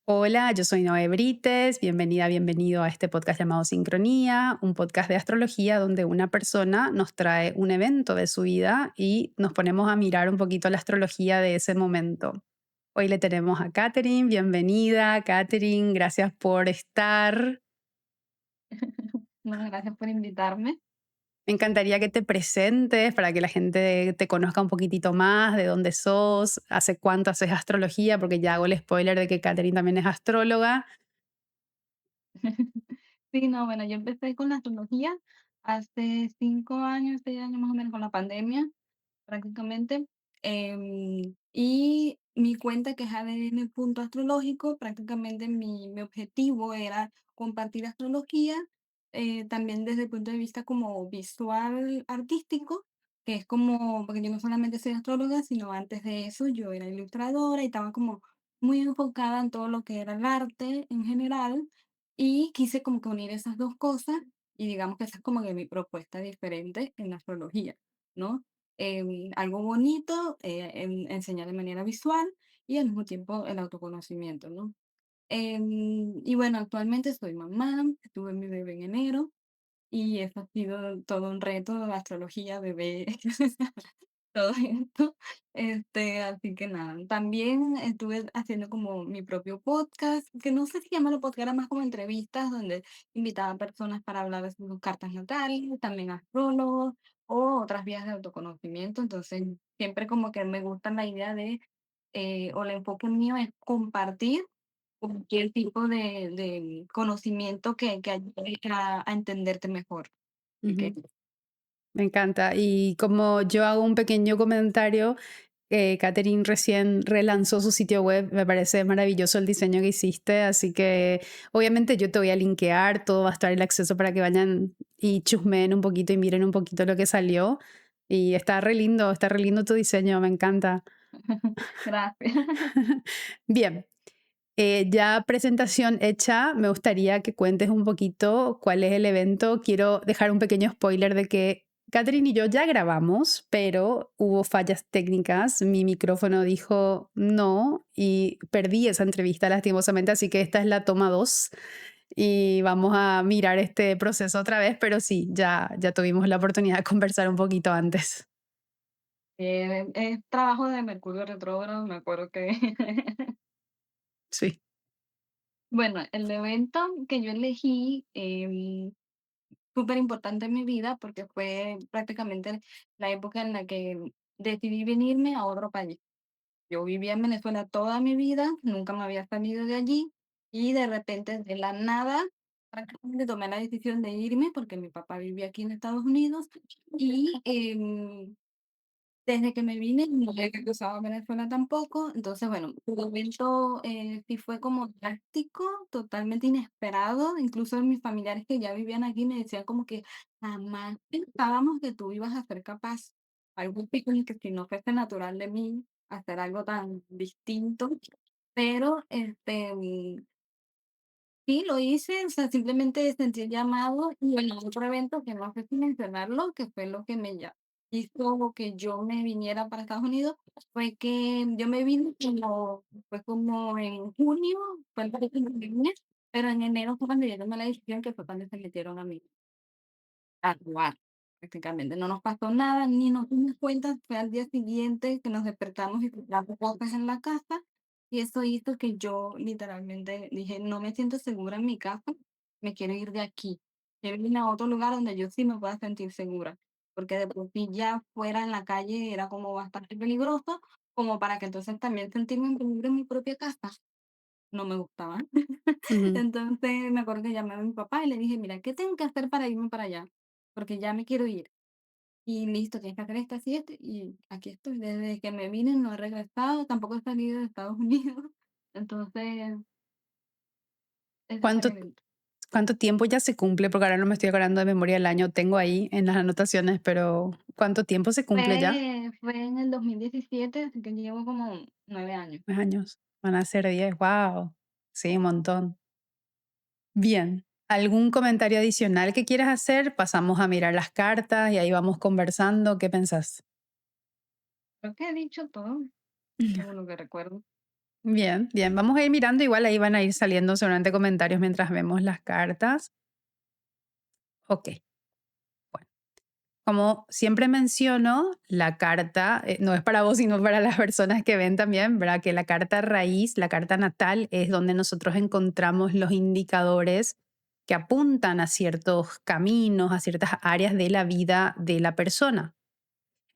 Hola, yo soy Noé Brites, bienvenida, bienvenido a este podcast llamado Sincronía, un podcast de astrología donde una persona nos trae un evento de su vida y nos ponemos a mirar un poquito la astrología de ese momento. Hoy le tenemos a Katherine, bienvenida Katherine, gracias por estar. No, gracias por invitarme. Me encantaría que te presentes para que la gente te conozca un poquitito más, de dónde sos, hace cuánto haces astrología, porque ya hago el spoiler de que Katherine también es astróloga. Sí, no, bueno, yo empecé con la astrología hace 5 años, 6 años más o menos con la pandemia, prácticamente. Y mi cuenta, que es ADN Punto Astrológico, prácticamente mi objetivo era compartir astrología, también desde el punto de vista como visual artístico, que es como, porque yo no solamente soy astróloga, sino antes de eso yo era ilustradora y estaba como muy enfocada en todo lo que era el arte en general, y quise como que unir esas dos cosas, y digamos que esa es como que mi propuesta diferente en la astrología, ¿no? Algo bonito, enseñar de manera visual y al mismo tiempo el autoconocimiento, ¿no? Y bueno, actualmente soy mamá, tuve mi bebé en enero y eso ha sido todo un reto, la astrología, bebé, todo esto. Así que nada, también estuve haciendo como mi propio podcast, que no sé si llamarlo podcast, era más como entrevistas donde invitaba a personas para hablar de sus cartas natales, también astrólogos o otras vías de autoconocimiento. Entonces, siempre como que me gusta la idea de, o el enfoque mío es compartir cualquier tipo de conocimiento que ayude a entenderte mejor. Así que Ujú. Me encanta. Y como yo hago un pequeño comentario, Katherine recién relanzó su sitio web, me parece maravilloso el diseño que hiciste, así que obviamente yo te voy a linkear, todo va a estar el acceso para que vayan y chusmeen un poquito y miren un poquito lo que salió. Y está re lindo tu diseño, me encanta. gracias. Bien, ya presentación hecha, me gustaría que cuentes un poquito cuál es el evento. Quiero dejar un pequeño spoiler de que Catherine y yo ya grabamos, pero hubo fallas técnicas. Mi micrófono dijo no y perdí esa entrevista lastimosamente, así que esta es la toma 2 y vamos a mirar este proceso otra vez, pero sí, ya tuvimos la oportunidad de conversar un poquito antes. Es trabajo de Mercurio retrógrado, me acuerdo que Sí. bueno, el evento que yo elegí, súper importante en mi vida, porque fue prácticamente la época en la que decidí venirme a otro país. Yo vivía en Venezuela toda mi vida, nunca me había salido de allí, y de repente, de la nada, prácticamente tomé la decisión de irme, porque mi papá vivía aquí en Estados Unidos, y, desde que me vine, no había cruzado a Venezuela tampoco. Entonces, bueno, el evento, sí fue como drástico, totalmente inesperado. Incluso mis familiares que ya vivían aquí me decían como que jamás pensábamos que tú ibas a ser capaz, algo así como que si no fuese natural de mí, hacer algo tan distinto. Pero, sí, lo hice, o sea, simplemente sentí el llamado. Y bueno, otro evento que no sé si mencionarlo, que fue lo que hizo que yo me viniera para Estados Unidos, fue que yo me vine fue como en junio, fue el país que me vine, pero en enero fue cuando ya tomé la decisión, que fue cuando se metieron a mí. Actuar, prácticamente. No nos pasó nada, ni nos dimos cuenta, fue al día siguiente que nos despertamos y encontramos cosas en la casa, y eso hizo que yo literalmente dije: "No me siento segura en mi casa, me quiero ir de aquí, quiero irme a otro lugar donde yo sí me pueda sentir segura", porque de por sí ya fuera en la calle era como bastante peligroso, como para que entonces también sentirme en peligro en mi propia casa, no me gustaba. Ujú. Entonces, me acuerdo que llamé a mi papá y le dije: "Mira, ¿qué tengo que hacer para irme para allá? Porque ya me quiero ir". Y listo, tienes que hacer esto, así, esto, y aquí estoy. Desde que me vine no he regresado, tampoco he salido de Estados Unidos. Entonces, ese fue el ¿Cuánto evento. ¿Cuánto tiempo ya se cumple? Porque ahora no me estoy acordando de memoria el año, tengo ahí en las anotaciones, pero ¿cuánto tiempo se cumple ya? Fue en el 2017, así que llevo como 9 años. 9 años, van a ser 10, wow. Sí, un montón. Bien, ¿algún comentario adicional que quieras hacer? Pasamos a mirar las cartas y ahí vamos conversando, ¿qué pensás? Creo que he dicho todo, según lo que recuerdo. Bien, bien. Vamos a ir mirando, igual ahí van a ir saliendo seguramente comentarios mientras vemos las cartas. Ok, bueno. Como siempre menciono, la carta no es para vos, sino para las personas que ven también, ¿verdad? Que la carta raíz, la carta natal, es donde nosotros encontramos los indicadores que apuntan a ciertos caminos, a ciertas áreas de la vida de la persona.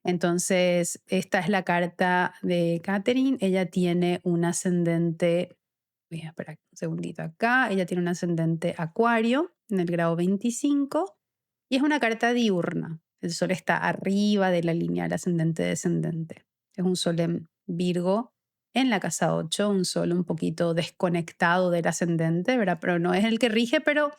Entonces, esta es la carta de Catherine. Ella tiene un ascendente, voy a esperar un segundito acá, ella tiene un ascendente acuario en el grado 25 y es una carta diurna. El sol está arriba de la línea del ascendente descendente. Es un sol en Virgo en la casa 8, un sol un poquito desconectado del ascendente, ¿verdad? Pero no es el que rige, pero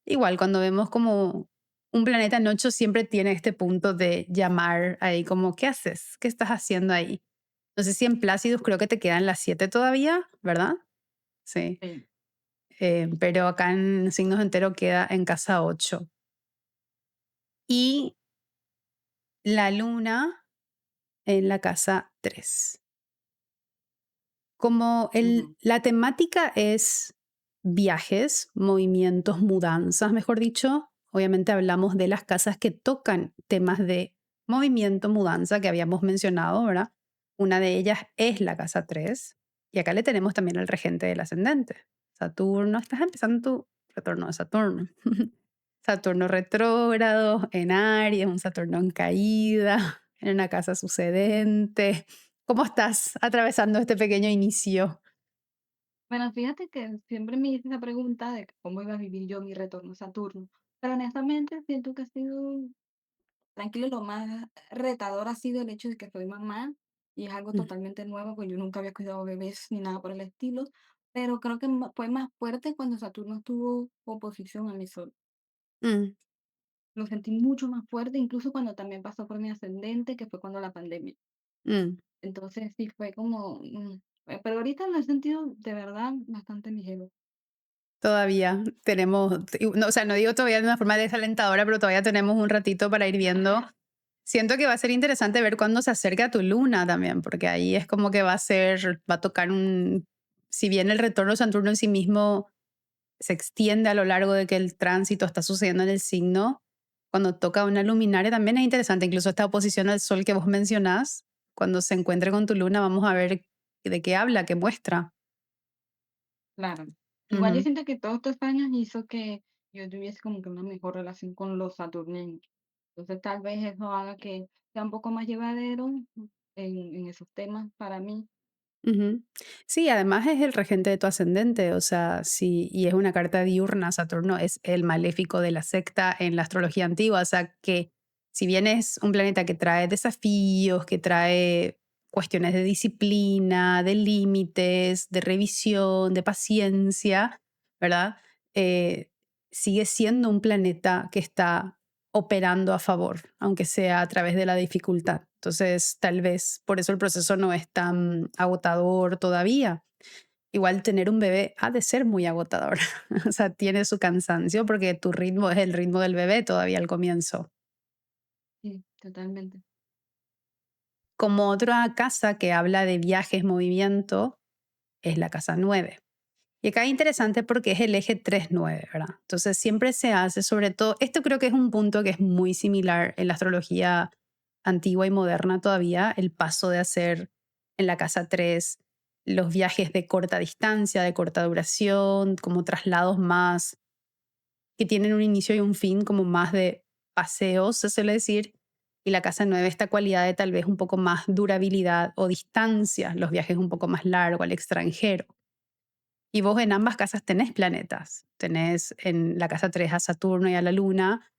igual, cuando vemos como un planeta en 8 siempre tiene este punto de llamar ahí como, ¿qué haces? ¿Qué estás haciendo ahí? No sé si en Plácidus creo que te quedan las 7 todavía, ¿verdad? Sí. Sí. Pero acá en signos entero queda en casa 8. Y la luna en la casa 3. Como Ujú. la temática es viajes, movimientos, mudanzas, mejor dicho, obviamente hablamos de las casas que tocan temas de movimiento, mudanza que habíamos mencionado, ¿verdad? Una de ellas es la casa 3 y acá le tenemos también al regente del ascendente. Saturno, estás empezando tu retorno de Saturno. Saturno retrógrado en Aries, un Saturno en caída, en una casa sucedente. ¿Cómo estás atravesando este pequeño inicio? Bueno, fíjate que siempre me hice esa pregunta de que cómo iba a vivir yo mi retorno a Saturno, pero honestamente siento que ha sido tranquilo, lo más retador ha sido el hecho de que soy mamá y es algo Mm, totalmente nuevo, pues yo nunca había cuidado bebés ni nada por el estilo, pero creo que fue más fuerte cuando Saturno tuvo oposición a mi Sol. mm, Lo sentí mucho más fuerte, incluso cuando también pasó por mi ascendente, que fue cuando la pandemia. mm. Entonces sí fue como, pero ahorita lo he sentido de verdad bastante ligero. Todavía tenemos, no, o sea, no digo todavía de una forma desalentadora, pero todavía tenemos un ratito para ir viendo. Siento que va a ser interesante ver cuándo se acerca tu luna también, porque ahí es como que va a tocar un, si bien el retorno de Saturno en sí mismo se extiende a lo largo de que el tránsito está sucediendo en el signo, cuando toca una luminaria también es interesante, incluso esta oposición al sol que vos mencionás, cuando se encuentre con tu luna, vamos a ver de qué habla, qué muestra. Claro. Igual yo Ujú, siento que todos estos años hizo que yo tuviese como que una mejor relación con los saturninos. Entonces tal vez eso haga que sea un poco más llevadero en esos temas para mí. ujú. Sí, además es el regente de tu ascendente, o sea, sí, y es una carta diurna, Saturno es el maléfico de la secta en la astrología antigua, o sea que si bien es un planeta que trae desafíos, que trae cuestiones de disciplina, de límites, de revisión, de paciencia, ¿verdad? Eh, Sigue siendo un planeta que está operando a favor, aunque sea a través de la dificultad. Entonces, tal vez por eso el proceso no es tan agotador todavía. Igual tener un bebé ha de ser muy agotador. O sea, tiene su cansancio porque tu ritmo es el ritmo del bebé todavía al comienzo. Sí, totalmente. Como otra casa que habla de viajes, movimiento, es la casa 9. Y acá es interesante porque es el eje 3-9, ¿verdad? Entonces siempre se hace, sobre todo, esto creo que es un punto que es muy similar en la astrología antigua y moderna todavía, el paso de hacer en la casa 3 los viajes de corta distancia, de corta duración, como traslados más que tienen un inicio y un fin, como más de paseos, se suele decir. Y la casa 9 esta cualidad de tal vez un poco más durabilidad o distancia, los viajes un poco más largos al extranjero. Y vos en ambas casas tenés planetas. Tenés en la casa 3 a Saturno y a la Luna,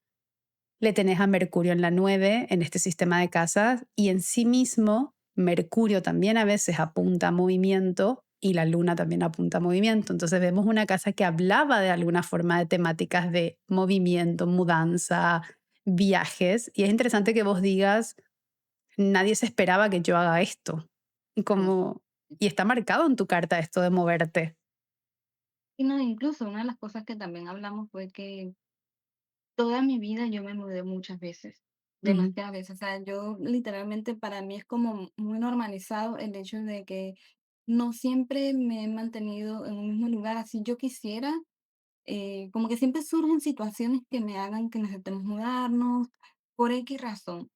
le tenés a Mercurio en la 9 en este sistema de casas, y en sí mismo Mercurio también a veces apunta a movimiento y la Luna también apunta a movimiento. Entonces vemos una casa que hablaba de alguna forma de temáticas de movimiento, mudanza, viajes. Y es interesante que vos digas, nadie se esperaba que yo haga esto. Y Sí. como, y está marcado en tu carta esto de moverte. Y no, incluso una de las cosas que también hablamos fue que toda mi vida yo me mudé muchas veces, Ujú. demasiadas veces. O sea, yo literalmente para mí es como muy normalizado el hecho de que no siempre me he mantenido en un mismo lugar, así yo quisiera, como que siempre surgen situaciones que me hagan que necesitemos mudarnos por X razón.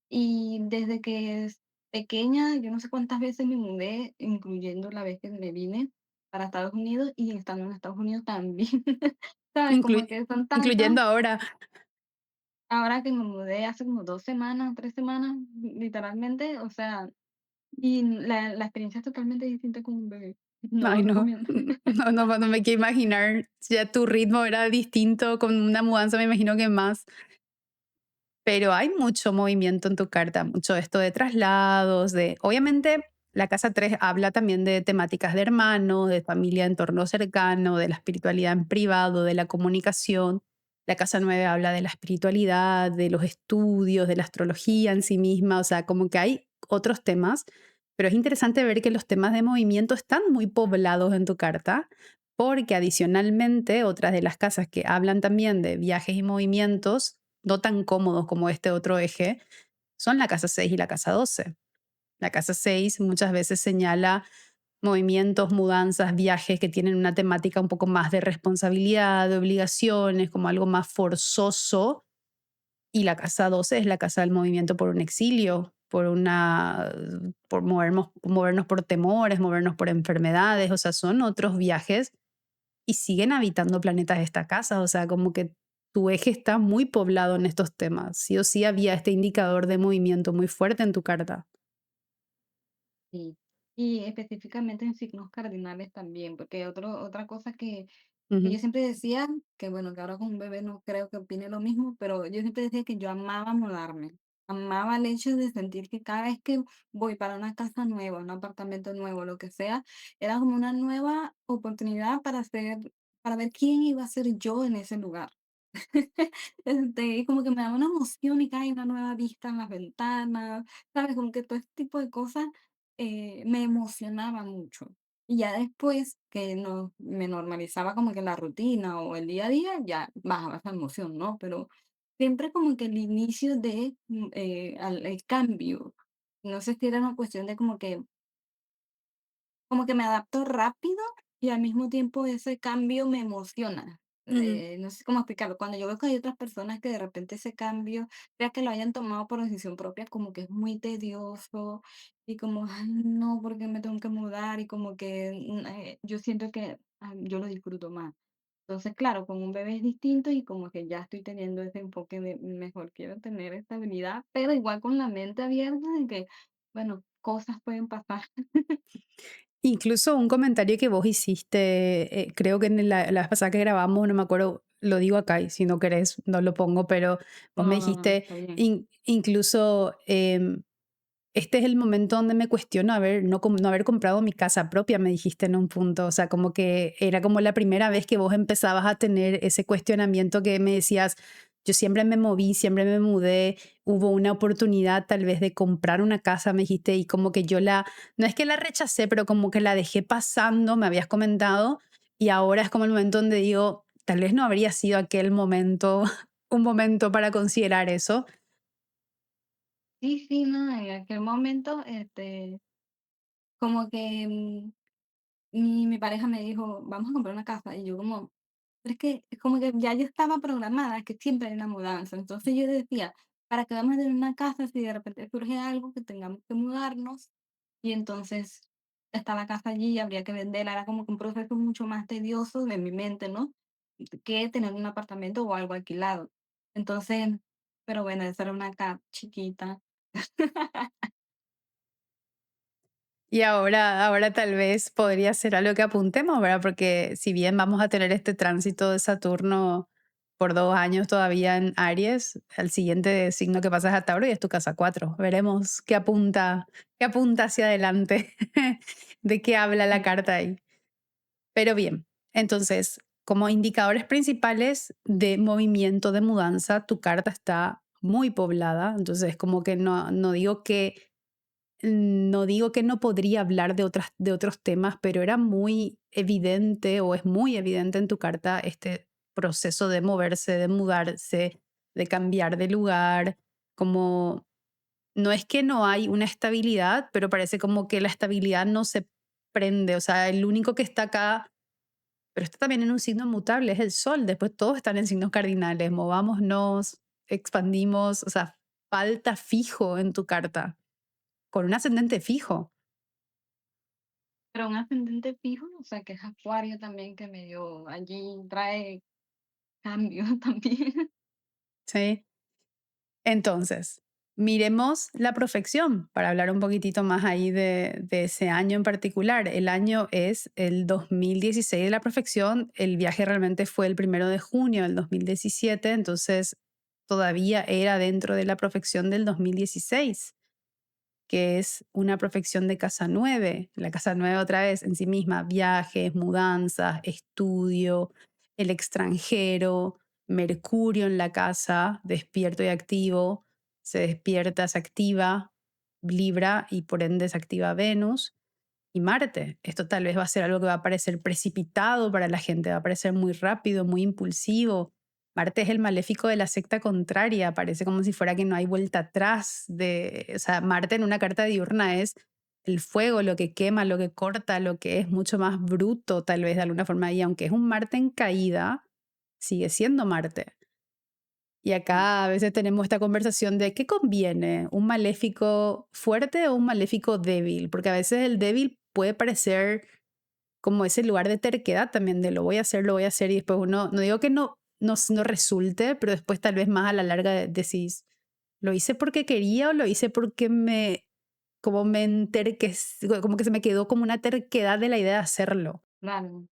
Y desde que es pequeña, yo no sé cuántas veces me mudé, incluyendo la vez que me vine para Estados Unidos y estando en Estados Unidos también. ¿Sabes? Como Inclu- que son tantas. incluyendo ahora. Ahora que me mudé hace como 2 semanas, 3 semanas, literalmente, o sea, y la experiencia es totalmente distinta con un bebé. No lo Ay, no, recomiendo. no me quiero imaginar. Ya tu ritmo era distinto con una mudanza, me imagino que más. Pero hay mucho movimiento en tu carta, mucho esto de traslados, de obviamente la casa 3 habla también de temáticas de hermanos, de familia, entorno cercano, de la espiritualidad en privado, de la comunicación. La casa 9 habla de la espiritualidad, de los estudios, de la astrología en sí misma, o sea, como que hay otros temas, pero es interesante ver que los temas de movimiento están muy poblados en tu carta, porque adicionalmente otras de las casas que hablan también de viajes y movimientos no tan cómodos como este otro eje, son la casa 6 y la casa 12. La casa 6 muchas veces señala movimientos, mudanzas, viajes que tienen una temática un poco más de responsabilidad, de obligaciones, como algo más forzoso. Y la casa 12 es la casa del movimiento por un exilio, por movernos por temores, movernos por enfermedades, o sea, son otros viajes y siguen habitando planetas de esta casa, o sea, como que tu eje está muy poblado en estos temas. Sí o sí había este indicador de movimiento muy fuerte en tu carta. Sí. Y específicamente en signos cardinales también, porque otra cosa que yo Ujú. siempre decía, que bueno, que ahora con un bebé no creo que opine lo mismo, pero yo siempre decía que yo amaba mudarme. Amaba el hecho de sentir que cada vez que voy para una casa nueva, un apartamento nuevo, lo que sea, era como una nueva oportunidad para ver quién iba a ser yo en ese lugar. Y como que me daba una emoción y que hay una nueva vista en las ventanas, ¿sabes? Como que todo este tipo de cosas me emocionaba mucho. Y ya después que no, me normalizaba como que la rutina o el día a día, ya bajaba esa emoción, ¿no? Pero siempre como que el inicio de el cambio, no sé si era una cuestión de como que me adapto rápido y al mismo tiempo ese cambio me emociona. Ujú. No sé cómo explicarlo. Cuando yo veo que hay otras personas que de repente ese cambio, sea que lo hayan tomado por decisión propia, como que es muy tedioso y como, ay, no, porque me tengo que mudar y como que yo siento que yo lo disfruto más. Entonces, claro, con un bebé es distinto y como que ya estoy teniendo ese enfoque de mejor quiero tener estabilidad, pero igual con la mente abierta de que, bueno, cosas pueden pasar. Incluso un comentario que vos hiciste, creo que en la vez pasada que grabamos, no me acuerdo, lo digo acá y si no querés no lo pongo, pero vos me No, no, no, dijiste está bien. incluso este es el momento donde me cuestiono no haber comprado mi casa propia, me dijiste en un punto. O sea, como que era como la primera vez que vos empezabas a tener ese cuestionamiento que me decías, yo siempre me moví, siempre me mudé, hubo una oportunidad tal vez de comprar una casa, me dijiste, y como que no es que la rechacé, pero como que la dejé pasando, me habías comentado, y ahora es como el momento donde digo, tal vez no habría sido aquel momento, un momento para considerar eso. Sí, sí, no, en aquel momento, como que mi pareja me dijo, vamos a comprar una casa. Y yo como, pero es que es como que ya yo estaba programada, que siempre hay una mudanza. Entonces yo decía, ¿para qué vamos a tener una casa si de repente surge algo que tengamos que mudarnos? Y entonces está la casa allí y habría que venderla. Era como que un proceso mucho más tedioso de mi mente, ¿no? Que tener un apartamento o algo alquilado. Entonces, pero bueno, esa era una casa chiquita. Y ahora tal vez podría ser algo que apuntemos, ¿verdad? Porque si bien vamos a tener este tránsito de Saturno por 2 años todavía en Aries, el siguiente signo que pasa es a Tauro y es tu casa 4. Veremos qué apunta hacia adelante, de qué habla la carta ahí. Pero bien, entonces, como indicadores principales de movimiento de mudanza, tu carta está muy poblada, entonces como que no digo que no podría hablar de otros temas, pero era muy evidente o es muy evidente en tu carta este proceso de moverse, de mudarse, de cambiar de lugar, como no es que no hay una estabilidad, pero parece como que la estabilidad no se desprende, o sea, el único que está acá, pero está también en un signo mutable, es el Sol, después todos están en signos cardinales, movámonos, expandimos, o sea, falta fijo en tu carta, con un ascendente fijo, Pero un ascendente fijo, o sea, que es Acuario también, que medio allí trae cambios también. ¿sí? Entonces, miremos la profección para hablar un poquitito más ahí de ese año en particular. El año es el 2016 de la profección. El viaje realmente fue el 1 de junio del 2017, entonces todavía era dentro de la profección del 2016, que es una profección de casa 9. La casa 9 otra vez en sí misma, viajes, mudanzas, estudio, el extranjero, Mercurio en la casa, despierto y activo, se despierta, se activa Libra y por ende se activa Venus y Marte. Esto tal vez va a ser algo que va a parecer precipitado para la gente, va a parecer muy rápido, muy impulsivo. Marte es el maléfico de la secta contraria, parece como si fuera que no hay vuelta atrás o sea, Marte en una carta diurna es el fuego, lo que quema, lo que corta, lo que es mucho más bruto tal vez de alguna forma, y aunque es un Marte en caída, sigue siendo Marte. Y Sí, acá a veces tenemos esta conversación de qué conviene, un maléfico fuerte o un maléfico débil, porque a veces el débil puede parecer como ese lugar de terquedad también, de lo voy a hacer, y después uno, no digo que no resulte, pero después tal vez más a la larga decís, ¿lo hice porque quería o lo hice porque como me como que se me quedó como una terquedad de la idea de hacerlo? claro.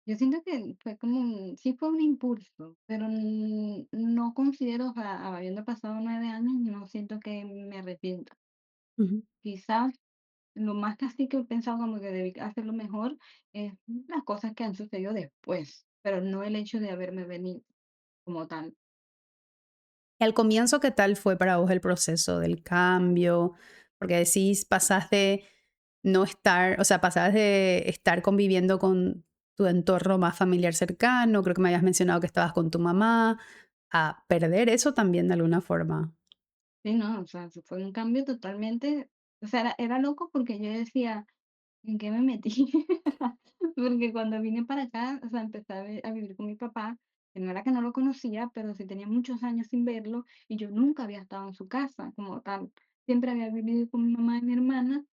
Yo siento que fue como sí fue un impulso, pero no considero, o sea, habiendo pasado 9 años, no siento que me arrepienta. Ujú, Quizás lo más que así que he pensado como que debí hacerlo mejor es las cosas que han sucedido después, pero no el hecho de haberme venido como tal. y al comienzo, ¿qué tal fue para vos el proceso del cambio? Porque decís, pasás de no estar, o sea, pasás de estar conviviendo con tu entorno más familiar cercano, creo que me habías mencionado que estabas con tu mamá, a perder eso también de alguna forma. Sí, no, o sea, fue un cambio totalmente, o sea, era loco porque yo decía, ¿en qué me metí? Porque cuando vine para acá, o sea, empecé a vivir con mi papá, que no era que no lo conocía, pero sí tenía muchos años sin verlo y yo nunca había estado en su casa como tal. Siempre había vivido con mi mamá y mi hermana.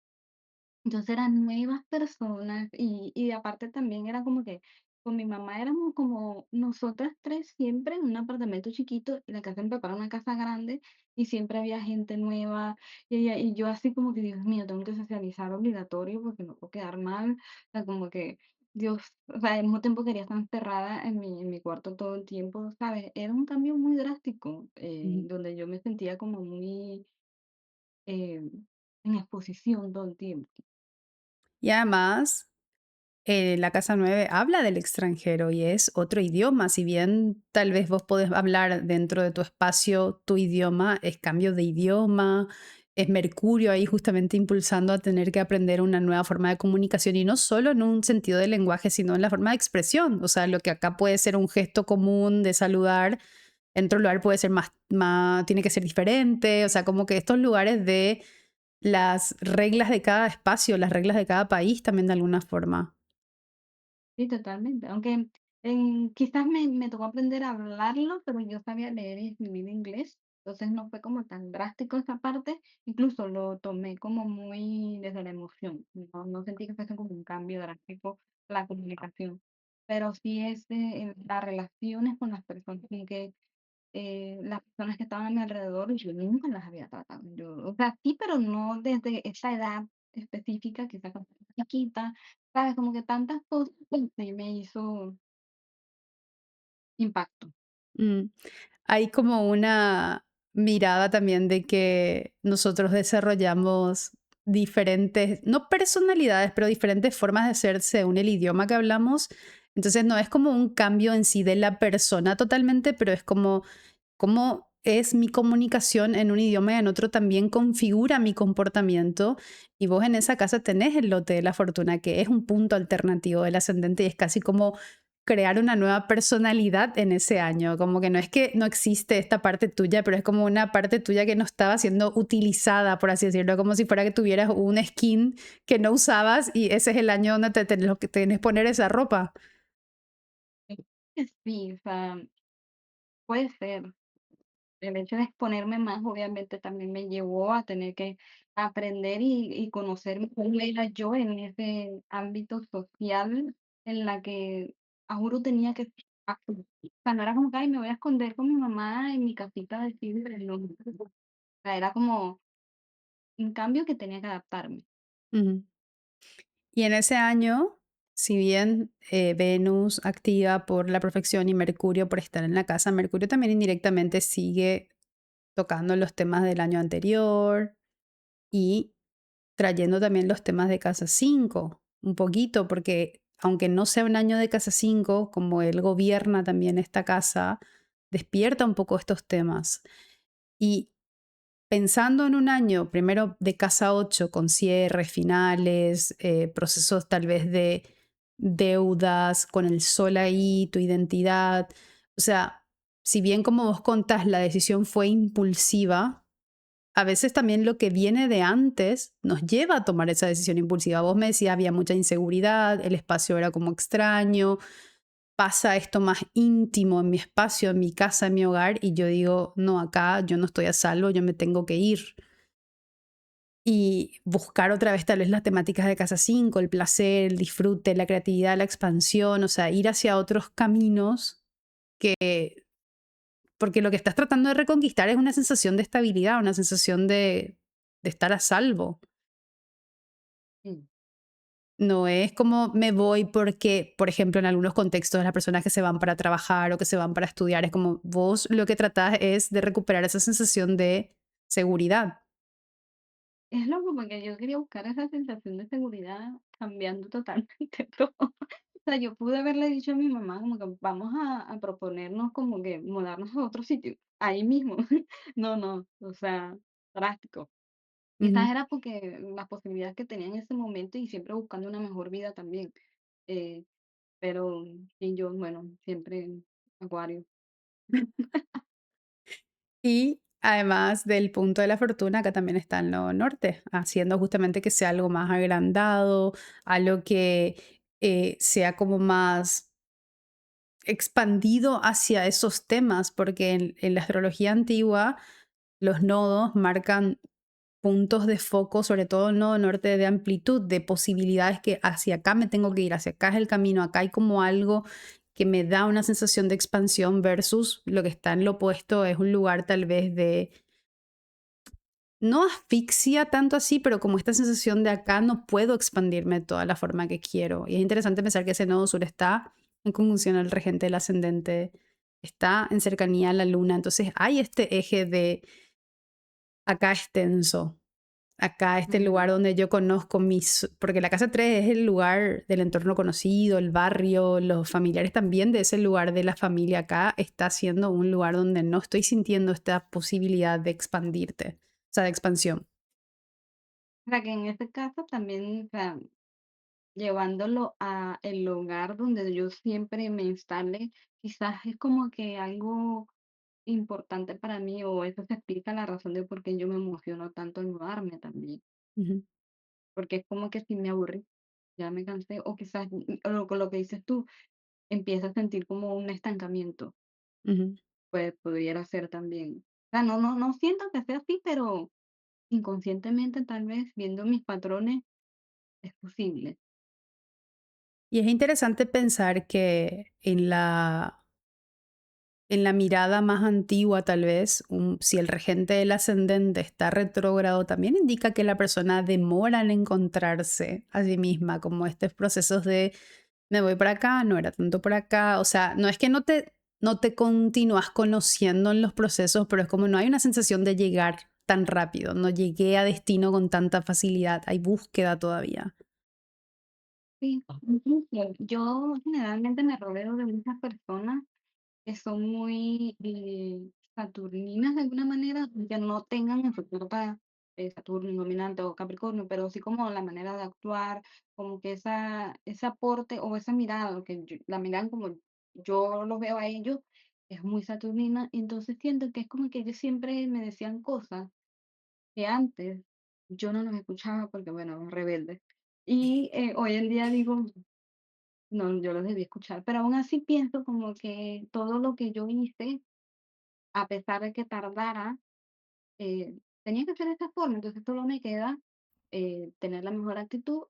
Entonces eran nuevas personas y aparte también era como que con mi mamá éramos como nosotras tres siempre en un apartamento chiquito y la casa de mi papá era una casa grande y siempre había gente nueva y yo así como que Dios mío, tengo que socializar obligatorio porque no puedo quedar mal, o sea, como que Dios, o sea, al mismo tiempo quería estar encerrada en mi cuarto todo el tiempo, ¿sabes? Era un cambio muy drástico, Ujú. donde yo me sentía como muy eh, en exposición todo el tiempo. Y además, la Casa 9 habla del extranjero y es otro idioma. Si bien tal vez vos podés hablar dentro de tu espacio tu idioma, es cambio de idioma, es Mercurio ahí justamente impulsando a tener que aprender una nueva forma de comunicación y no solo en un sentido de lenguaje, sino en la forma de expresión. O sea, lo que acá puede ser un gesto común de saludar, en otro lugar puede ser tiene que ser diferente. O sea, como que estos lugares de las reglas de cada espacio, las reglas de cada país también de alguna forma. Sí, totalmente. Aunque quizás me tocó aprender a hablarlo, pero yo sabía leer y escribir inglés, entonces no fue como tan drástico esa parte, incluso lo tomé como muy desde la emoción, no sentí que fuese como un cambio drástico la comunicación, pero sí es las relaciones con las personas, como que las personas que estaban a mi alrededor, yo nunca las había tratado. Yo, o sea, sí, pero no desde esa edad específica, quizás cuando era chiquita, ¿sabes? Como que tantas cosas sí me hizo impacto. Mm. Hay como una mirada también de que nosotros desarrollamos diferentes, no personalidades, pero diferentes formas de ser según el idioma que hablamos. Entonces no es como un cambio en sí de la persona totalmente, pero es como cómo es mi comunicación en un idioma y en otro también configura mi comportamiento. Y vos en esa casa tenés el lote de la fortuna, que es un punto alternativo del ascendente y es casi como crear una nueva personalidad en ese año, como que no existe esta parte tuya, pero es como una parte tuya que no estaba siendo utilizada, por así decirlo, como si fuera que tuvieras un skin que no usabas y ese es el año donde te tenés, lo que tenés que poner esa ropa. Sí, o sea, puede ser. El hecho de exponerme más, obviamente, también me llevó a tener que aprender y conocer cómo era yo en ese ámbito social en la que, a juro, tenía que o sea, no era como que: "Ay, me voy a esconder con mi mamá en mi casita de Silver", no. O sea, era como un cambio que tenía que adaptarme. Ujú. Y en ese año, si bien Venus activa por la perfección y Mercurio por estar en la casa, Mercurio también indirectamente sigue tocando los temas del año anterior y trayendo también los temas de casa 5 un poquito, porque aunque no sea un año de casa 5 como él gobierna también esta casa, despierta un poco estos temas. Y pensando en un año, primero de casa 8 con cierres, finales, procesos tal vez de deudas, con el sol ahí, tu identidad. O sea, si bien como vos contás, la decisión fue impulsiva, a veces también lo que viene de antes nos lleva a tomar esa decisión impulsiva. Vos me decías, había mucha inseguridad, el espacio era como extraño, pasa esto más íntimo en mi espacio, en mi casa, en mi hogar, y yo digo, no, acá yo no estoy a salvo, yo me tengo que ir. Y buscar otra vez tal vez las temáticas de casa 5 el placer, el disfrute, la creatividad, la expansión, o sea, ir hacia otros caminos que, porque lo que estás tratando de reconquistar es una sensación de estabilidad, una sensación de estar a salvo. Sí. No es como me voy porque, por ejemplo, en algunos contextos las personas que se van para trabajar o que se van para estudiar, es como vos lo que tratás es de recuperar esa sensación de seguridad. Es loco porque yo quería buscar esa sensación de seguridad cambiando totalmente todo. O sea, yo pude haberle dicho a mi mamá como que vamos a proponernos como que mudarnos a otro sitio, ahí mismo. No, no, o sea, drástico. Ujú. Quizás era porque las posibilidades que tenía en ese momento y siempre buscando una mejor vida también. Eh, pero y yo, bueno, siempre acuario. Y además del punto de la fortuna, acá también está en lo norte, haciendo justamente que sea algo más agrandado, algo que sea como más expandido hacia esos temas, porque en la astrología antigua los nodos marcan puntos de foco, sobre todo el nodo norte, de amplitud, de posibilidades que hacia acá me tengo que ir, hacia acá es el camino, acá hay como algo que me da una sensación de expansión versus lo que está en lo opuesto, es un lugar tal vez de, no asfixia tanto así, pero como esta sensación de acá no puedo expandirme de toda la forma que quiero. Y es interesante pensar que ese nodo sur está en conjunción al regente del ascendente, está en cercanía a la luna, entonces hay este eje de acá es tenso. Acá, este lugar Ujú. donde yo conozco mis, porque la casa 3 es el lugar del entorno conocido, el barrio, los familiares también de ese lugar de la familia. Acá está siendo un lugar donde no estoy sintiendo esta posibilidad de expandirte, o sea, de expansión. O sea, que en este caso también, o sea, llevándolo a el lugar donde yo siempre me instale, quizás es como que algo importante para mí, o eso se explica la razón de por qué yo me emociono tanto al mudarme también, Ujú, porque es como que si me aburrí, ya me cansé, o quizás con lo que dices tú, empiezo a sentir como un estancamiento, ujú. pues pudiera ser también. O sea, no siento que sea así, pero inconscientemente tal vez viendo mis patrones es posible. Y es interesante pensar que en la mirada más antigua, tal vez, si el regente del ascendente está retrógrado, también indica que la persona demora en encontrarse a sí misma, como estos procesos de me voy para acá, no era tanto por acá. O sea, no es que no te continúas conociendo en los procesos, pero es como no hay una sensación de llegar tan rápido, no llegué a destino con tanta facilidad, hay búsqueda todavía. Sí, incluso yo generalmente me rodeo de muchas personas que son muy saturninas de alguna manera, que no tengan el futuro Saturno dominante o Capricornio, pero sí como la manera de actuar, como que ese aporte o esa mirada, lo que la mirada como yo los veo a ellos, es muy saturnina, y entonces siento que es como que ellos siempre me decían cosas que antes yo no los escuchaba porque, bueno, rebelde. Y hoy en día digo, no, yo los debí escuchar, pero aún así pienso como que todo lo que yo hice, a pesar de que tardara, tenía que ser de esta forma, entonces solo me queda tener la mejor actitud,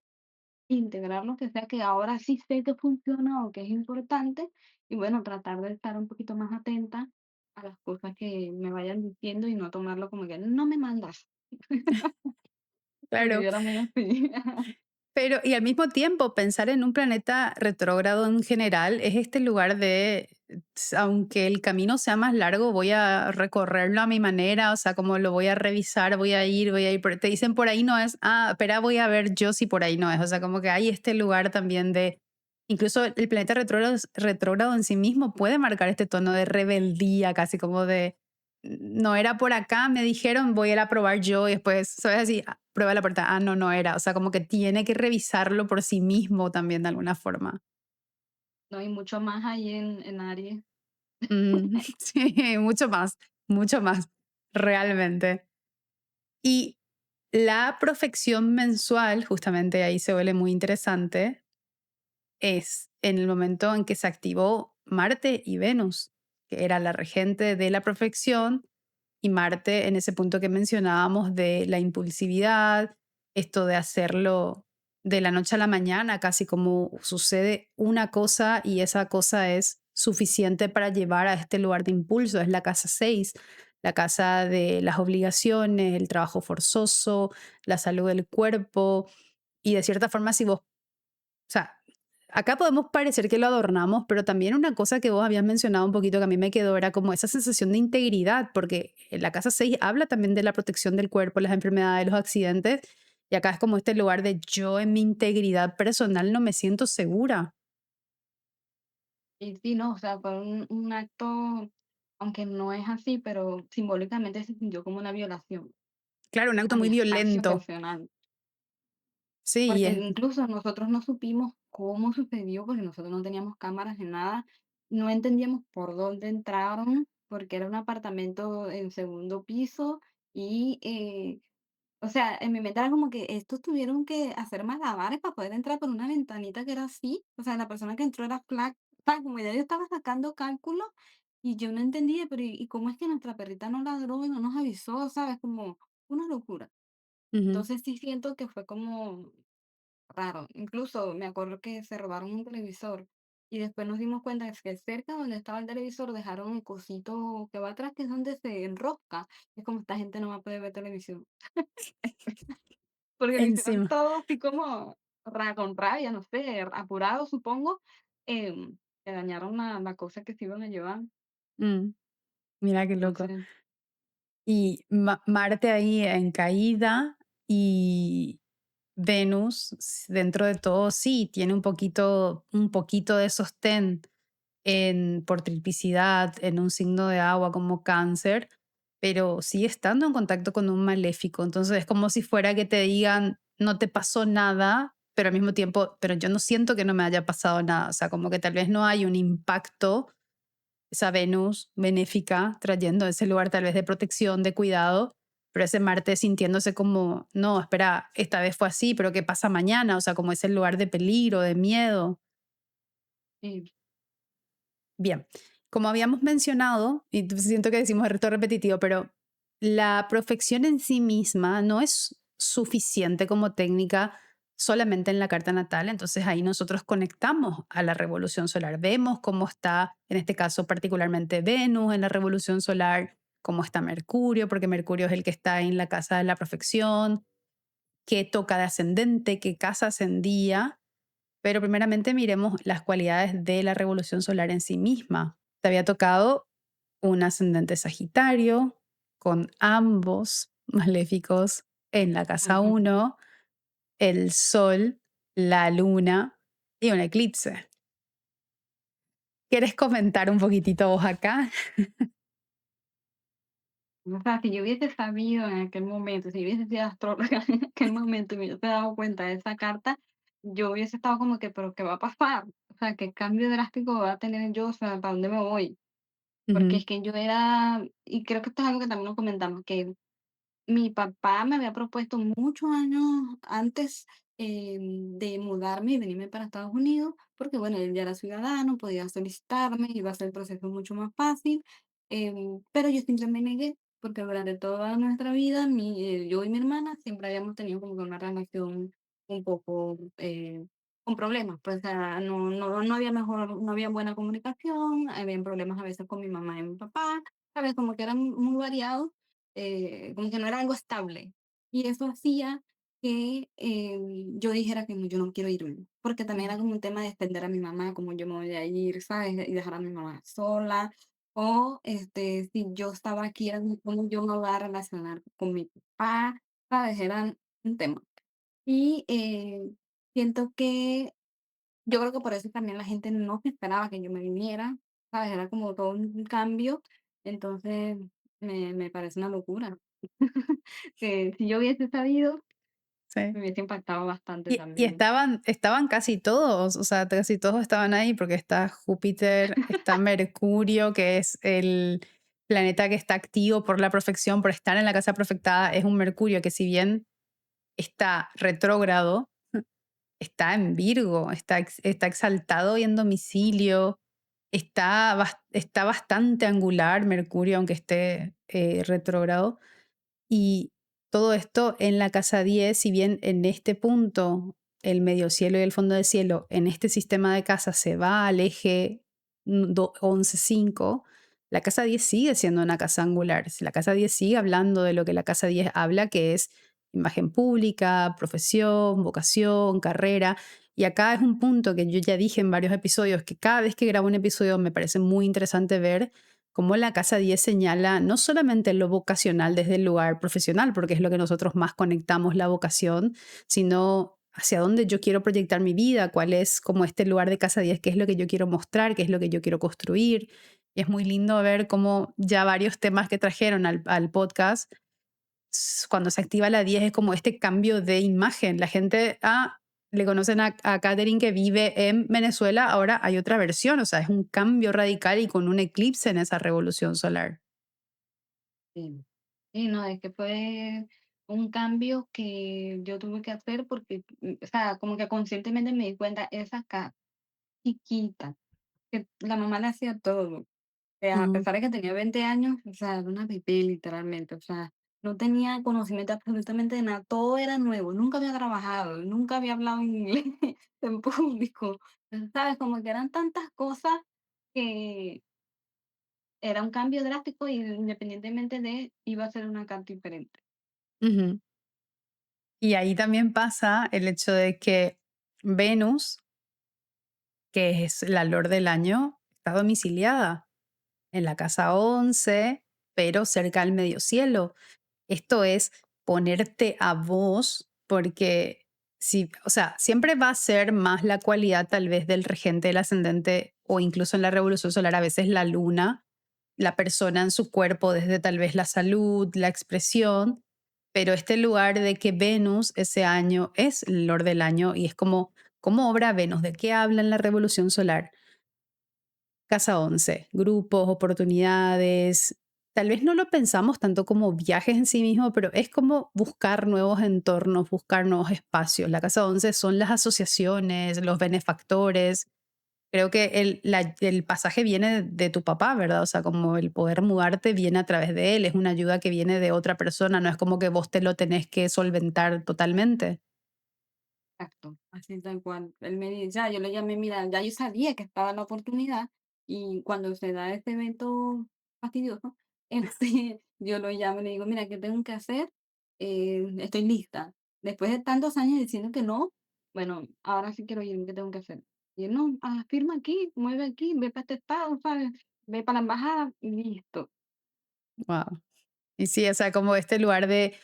integrar lo que sea que ahora sí sé que funciona o que es importante, y bueno, tratar de estar un poquito más atenta a las cosas que me vayan diciendo y no tomarlo como que no me mandas, porque Claro. yo era muy así. Pero, y al mismo tiempo, pensar en un planeta retrógrado en general es este lugar de, aunque el camino sea más largo, voy a recorrerlo a mi manera, o sea, como lo voy a revisar, voy a ir, te dicen por ahí no es, ah, espera, voy a ver yo si por ahí no es, o sea, como que hay este lugar también de, incluso el planeta retrógrado en sí mismo puede marcar este tono de rebeldía, casi como de, no era por acá, me dijeron, voy a ir a probar yo y después, ¿sabes? Así, prueba la puerta, ah, no, no era. O sea, como que tiene que revisarlo por sí mismo también de alguna forma. No hay mucho más ahí en Aries. Sí, mucho más, realmente. Y la profección mensual, justamente ahí se vuelve muy interesante, es en el momento en que se activó Marte y Venus, que era la regente de la profección, y Marte en ese punto que mencionábamos de la impulsividad, esto de hacerlo de la noche a la mañana, casi como sucede una cosa y esa cosa es suficiente para llevar a este lugar de impulso, es la casa 6, la casa de las obligaciones, el trabajo forzoso, la salud del cuerpo, y de cierta forma si vos, o sea, acá podemos parecer que lo adornamos, pero también una cosa que vos habías mencionado un poquito que a mí me quedó era como esa sensación de integridad, porque en la casa 6 habla también de la protección del cuerpo, las enfermedades, los accidentes, y acá es como este lugar de yo en mi integridad personal no me siento segura. Y sí, no, o sea, fue un acto, aunque no es así, pero simbólicamente se sintió como una violación Claro, un acto a mi muy espacio violento. personal. Sí, y Porque es, incluso nosotros no supimos cómo sucedió, porque nosotros no teníamos cámaras ni nada, no entendíamos por dónde entraron, porque era un apartamento en segundo piso y, o sea, en mi mente era como que estos tuvieron que hacer malabares para poder entrar por una ventanita que era así, o sea, la persona que entró era flaca, como ya yo estaba sacando cálculos y yo no entendía, pero ¿y cómo es que nuestra perrita no ladró y no nos avisó? ¿Sabes? Como una locura. ujú. Entonces sí siento que fue como raro. Incluso me acuerdo que se robaron un televisor y después nos dimos cuenta que cerca donde estaba el televisor dejaron el cosito que va atrás, que es donde se enrosca. Es como esta gente no va a poder ver televisión. Porque lo hicieron Encima. todo así como con rabia, no sé, apurado, supongo. Que dañaron la cosa que se iban a llevar. Mm, mira qué loco. Entonces, Y Marte ahí en caída y Venus, dentro de todo, sí, tiene un poquito de sostén por triplicidad, en un signo de agua como cáncer, pero sigue estando en contacto con un maléfico. Entonces es como si fuera que te digan, no te pasó nada, pero al mismo tiempo, pero yo no siento que no me haya pasado nada. O sea, como que tal vez no hay un impacto, esa Venus benéfica, trayendo ese lugar tal vez de protección, de cuidado, pero ese Marte sintiéndose como, no, espera, esta vez fue así, pero ¿qué pasa mañana? O sea, como ese lugar de peligro, de miedo. sí, Bien, como habíamos mencionado, y siento que decimos esto repetitivo, pero la profección en sí misma no es suficiente como técnica solamente en la carta natal, entonces ahí nosotros conectamos a la revolución solar, vemos cómo está, en este caso particularmente Venus en la revolución solar, cómo está Mercurio, porque Mercurio es el que está en la casa de la profección, qué toca de ascendente, qué casa ascendía, pero primeramente miremos las cualidades de la revolución solar en sí misma. Te había tocado un ascendente Sagitario con ambos maléficos en la casa ujú. 1, el Sol, la Luna y un eclipse. ¿Quieres comentar un poquitito vos acá? O sea, si yo hubiese sabido en aquel momento, si yo hubiese sido astróloga en aquel momento y me hubiese dado cuenta de esa carta, yo hubiese estado como que, pero ¿qué va a pasar? O sea, ¿qué cambio drástico va a tener yo? O sea, ¿para dónde me voy? Porque Ujú, es que yo era, y creo que esto es algo que también lo comentamos, que mi papá me había propuesto muchos años antes, de mudarme y venirme para Estados Unidos, porque bueno, él ya era ciudadano, podía solicitarme, iba a ser el proceso mucho más fácil, pero yo siempre me negué, porque durante toda nuestra vida, yo y mi hermana siempre habíamos tenido como que una relación un poco con problemas, pues o sea, no había no había buena comunicación, había problemas a veces con mi mamá y mi papá, ¿sabes? Como que eran muy variados, como que no era algo estable. Y eso hacía que yo dijera que no, yo no quiero irme, porque también era ujú, como un tema de defender a mi mamá, como yo me voy a ir, ¿sabes? Y dejar a mi mamá sola. O si yo estaba aquí, era como cómo yo me voy a relacionar con mi papá, ¿sabes? Era un tema. Y siento que yo creo que por eso también la gente no se esperaba que yo me viniera, ¿sabes? Era como todo un cambio, entonces me parece una locura. Que si yo hubiese sabido, sí. me hubiese impactado bastante Y también. estaban casi todos, o sea, casi todos estaban ahí porque está Júpiter, está Mercurio, que es el planeta que está activo por la profección, por estar en la casa profectada, es un Mercurio que si bien está retrógrado, está en Virgo, está exaltado y en domicilio, está bastante angular Mercurio, aunque esté retrógrado. Y todo esto en la casa 10, si bien en este punto el medio cielo y el fondo del cielo en este sistema de casas se va al eje 11,5, la casa 10 sigue siendo una casa angular. Si la casa 10 sigue hablando de lo que la casa 10 habla, que es imagen pública, profesión, vocación, carrera. Y acá es un punto que yo ya dije en varios episodios, que cada vez que grabo un episodio me parece muy interesante ver cómo la casa 10 señala no solamente lo vocacional desde el lugar profesional, porque es lo que nosotros más conectamos la vocación, sino hacia dónde yo quiero proyectar mi vida, cuál es como este lugar de casa 10, qué es lo que yo quiero mostrar, qué es lo que yo quiero construir. Y es muy lindo ver cómo ya varios temas que trajeron al podcast, cuando se activa la 10 es como este cambio de imagen. La gente, le conocen a Katherine que vive en Venezuela, ahora hay otra versión, o sea, es un cambio radical y con un eclipse en esa revolución solar. Sí. Sí, no, es que fue un cambio que yo tuve que hacer porque, o sea, como que conscientemente me di cuenta, esa casa chiquita, que la mamá le hacía todo. A Ujú, pesar de que tenía 20 años, o sea, era una pipí literalmente, o sea, no tenía conocimiento absolutamente de nada, todo era nuevo, nunca había trabajado, nunca había hablado inglés en público, ¿sabes? Como que eran tantas cosas que era un cambio drástico y independientemente de, iba a ser una carta diferente. ujú. Y ahí también pasa el hecho de que Venus, que es la lord del año, está domiciliada en la casa 11, pero cerca al medio cielo. Esto es ponerte a vos, porque si, o sea, siempre va a ser más la cualidad tal vez del regente del ascendente o incluso en la revolución solar, a veces la luna, la persona en su cuerpo desde tal vez la salud, la expresión, pero este lugar de que Venus ese año es el Lord del año y es como, ¿cómo obra Venus? ¿De qué habla en la revolución solar? Casa 11, grupos, oportunidades. Tal vez no lo pensamos tanto como viajes en sí mismo, pero es como buscar nuevos entornos, buscar nuevos espacios. La casa 11 son las asociaciones, los benefactores. Creo que el pasaje viene de tu papá, ¿verdad? O sea, como el poder mudarte viene a través de él, es una ayuda que viene de otra persona, no es como que vos te lo tenés que solventar totalmente. Exacto, así tal cual. Él me dice, ya, yo le llamé, mira, ya yo sabía que estaba la oportunidad y cuando se da este evento fastidioso, yo lo llamo y le digo, mira, ¿qué tengo que hacer? Estoy lista. Después de tantos años diciendo que no, bueno, ahora sí quiero ir, ¿qué tengo que hacer? Y él, no, firma aquí, mueve aquí, ve para este estado, ¿sabes? Ve para la embajada y listo. Wow. Y sí, o sea, como este lugar de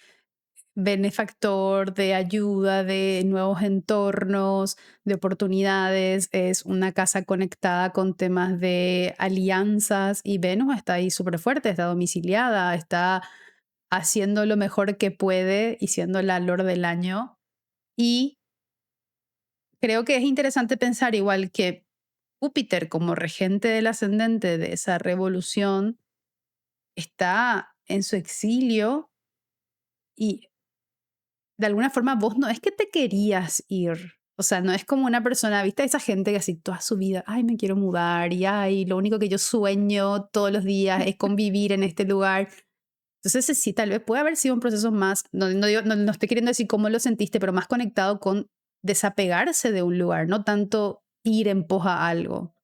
benefactor, de ayuda, de nuevos entornos, de oportunidades. Es una casa conectada con temas de alianzas y Venus está ahí súper fuerte, está domiciliada, está haciendo lo mejor que puede y siendo la lord del año. Y creo que es interesante pensar igual que Júpiter como regente del ascendente de esa revolución está en su exilio y de alguna forma vos no es que te querías ir. O sea, no es como una persona, viste, esa gente que así toda su vida, ay, me quiero mudar y ay, lo único que yo sueño todos los días es convivir en este lugar. Entonces, sí, tal vez puede haber sido un proceso más, no estoy queriendo decir cómo lo sentiste, pero más conectado con desapegarse de un lugar, no tanto ir en pos a algo.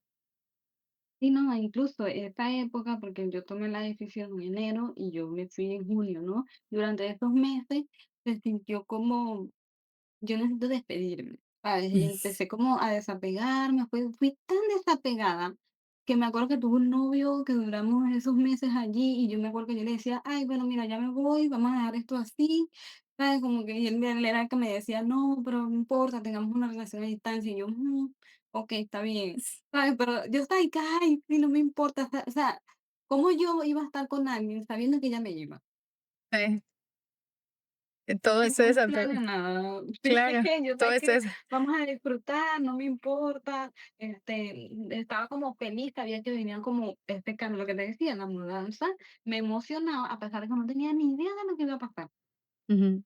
Y no, incluso esta época, porque yo tomé la decisión en enero y yo me fui en junio, ¿no? Durante estos meses se sintió como yo necesito despedirme, ¿sabes? Y empecé como a desapegarme, fui tan desapegada que me acuerdo que tuve un novio que duramos esos meses allí y yo me acuerdo que yo le decía, ay, bueno, mira, ya me voy, vamos a dejar esto así, ¿sabes? Como que y él era el que me decía, no, pero no importa, tengamos una relación a distancia y yo, ok, está bien, ¿sabes? Pero yo estaba ahí, que, ay, sí, no me importa, o sea, ¿cómo yo iba a estar con alguien sabiendo que ella me iba? Sí, todo Sin ese un desapego. plan de nada. Sí, Claro, yo todo sé ese que vamos a disfrutar, no me importa. Estaba como feliz, sabía que venían como este cambio, lo que te decía, la mudanza, me emocionaba, a pesar de que no tenía ni idea de lo que iba a pasar. ujú.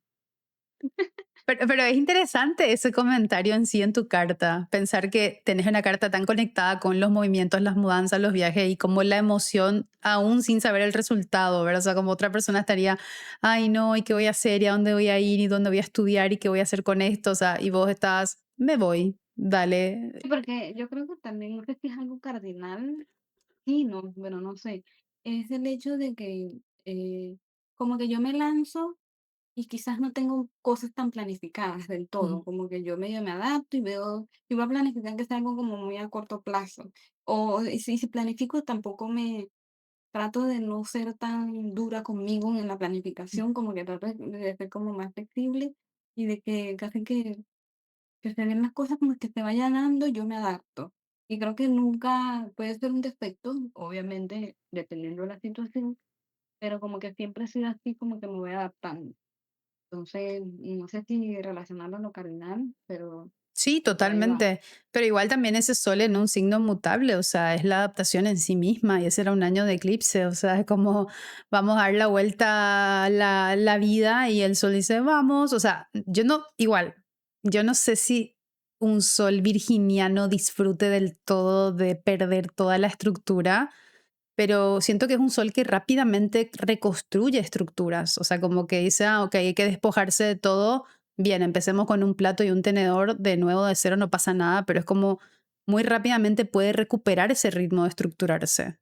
Pero es interesante ese comentario en sí en tu carta, pensar que tenés una carta tan conectada con los movimientos, las mudanzas, los viajes y como la emoción, aún sin saber el resultado, ¿verdad? O sea, como otra persona estaría, ay no, ¿y qué voy a hacer? ¿Y a dónde voy a ir? ¿Y dónde voy a estudiar? ¿Y qué voy a hacer con esto? O sea, y vos estás, me voy, dale. Sí, porque yo creo que también, no sé si es algo cardinal, sí, no, bueno, no sé, es el hecho de que como que yo me lanzo. Y quizás no tengo cosas tan planificadas del Ujú, todo, como que yo medio me adapto y veo, y voy a planificar que sea algo como muy a corto plazo. O y si planifico, tampoco me trato de no ser tan dura conmigo en la planificación, como que trato de ser como más flexible y de que casi que se den las cosas como que se vayan dando, yo me adapto. Y creo que nunca puede ser un defecto, obviamente, dependiendo de la situación, pero como que siempre he sido así, como que me voy adaptando. Entonces, no sé si relacionarlo a lo cardinal, pero sí, por ahí va. totalmente. Pero igual también ese sol en un signo mutable, o sea, es la adaptación en sí misma y ese era un año de eclipse, o sea, es como vamos a dar la vuelta a la vida y el sol dice, vamos, o sea, yo no, igual, yo no sé si un sol virginiano disfrute del todo de perder toda la estructura, pero siento que es un sol que rápidamente reconstruye estructuras, o sea, como que dice, ah, ok, hay que despojarse de todo, bien, empecemos con un plato y un tenedor, de nuevo de cero no pasa nada, pero es como muy rápidamente puede recuperar ese ritmo de estructurarse.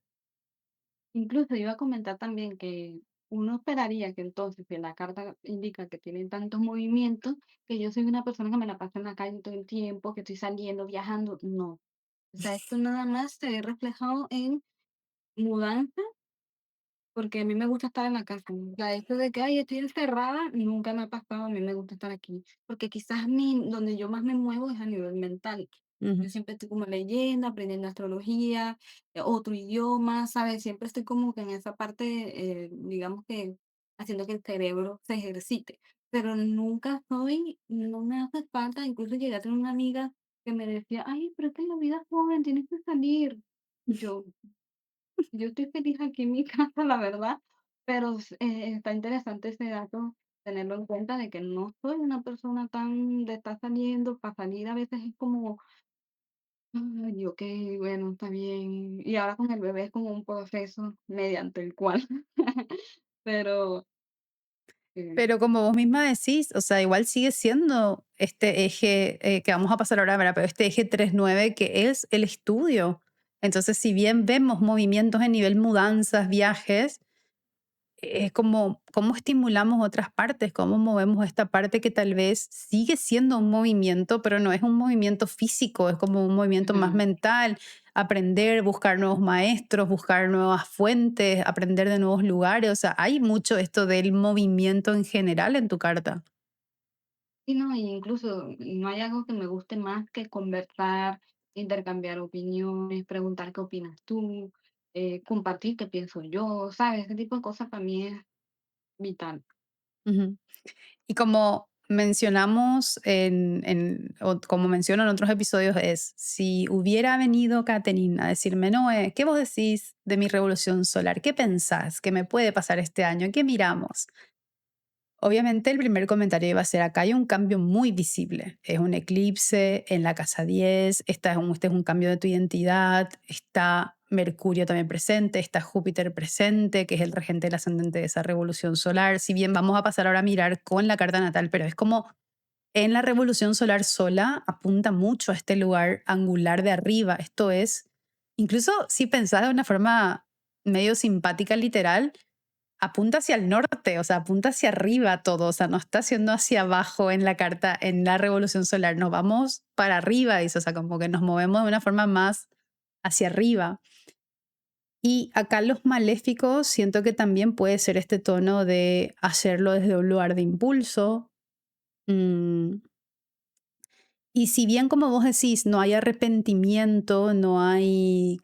Incluso iba a comentar también que uno esperaría que entonces, si la carta indica que tiene tantos movimientos, que yo soy una persona que me la paso en la calle todo el tiempo, que estoy saliendo, viajando. No. O sea, esto nada más se ve reflejado en mudanza. Porque a mí me gusta estar en la casa. O sea, esto de que, ay, estoy encerrada, nunca me ha pasado. A mí me gusta estar aquí. Porque quizás donde yo más me muevo es a nivel mental. Yo Ujú. siempre estoy como leyendo, aprendiendo astrología, otro idioma, ¿sabes? Siempre estoy como que en esa parte, digamos que haciendo que el cerebro se ejercite. Pero nunca soy, no me hace falta. Incluso llegué a tener una amiga que me decía, ay, pero es que la vida es joven, tienes que salir. Yo estoy feliz aquí en mi casa, la verdad, pero está interesante ese dato, tenerlo en cuenta de que no soy una persona tan de estar saliendo, para salir a veces es como, ay, ok, bueno, está bien. Y ahora con el bebé es como un proceso mediante el cual, pero eh, Pero como vos misma decís, o sea, igual sigue siendo este eje que vamos a pasar ahora, ¿verdad? Pero este eje 3-9 que es el estudio. Entonces, si bien vemos movimientos en nivel mudanzas, viajes, es como cómo estimulamos otras partes, cómo movemos esta parte que tal vez sigue siendo un movimiento, pero no es un movimiento físico, es como un movimiento más Ujú. mental, aprender, buscar nuevos maestros, buscar nuevas fuentes, aprender de nuevos lugares, o sea, hay mucho esto del movimiento en general en tu carta. Sí, no, y incluso no hay algo que me guste más que conversar, intercambiar opiniones, preguntar qué opinas tú, compartir qué pienso yo, ¿sabes? Ese tipo de cosas para mí es vital. Ujú. Y como mencionamos o como menciono en otros episodios, es si hubiera venido Katherine a decirme, Noé, ¿qué vos decís de mi revolución solar? ¿Qué pensás que me puede pasar este año? ¿Qué miramos? Obviamente el primer comentario iba a ser, acá hay un cambio muy visible. Es un eclipse en la casa 10, este es un cambio de tu identidad, está Mercurio también presente, está Júpiter presente, que es el regente del ascendente de esa revolución solar. Si bien vamos a pasar ahora a mirar con la carta natal, pero es como en la revolución solar sola apunta mucho a este lugar angular de arriba. Esto es, incluso si pensás de una forma medio simpática, literal, apunta hacia el norte, o sea, apunta hacia arriba todo, o sea, no está haciendo hacia abajo en la carta, en la revolución solar, nos vamos para arriba, dice, o sea, como que nos movemos de una forma más hacia arriba. Y acá los maléficos siento que también puede ser este tono de hacerlo desde un lugar de impulso. mm, y si bien, como vos decís, no hay arrepentimiento, no hay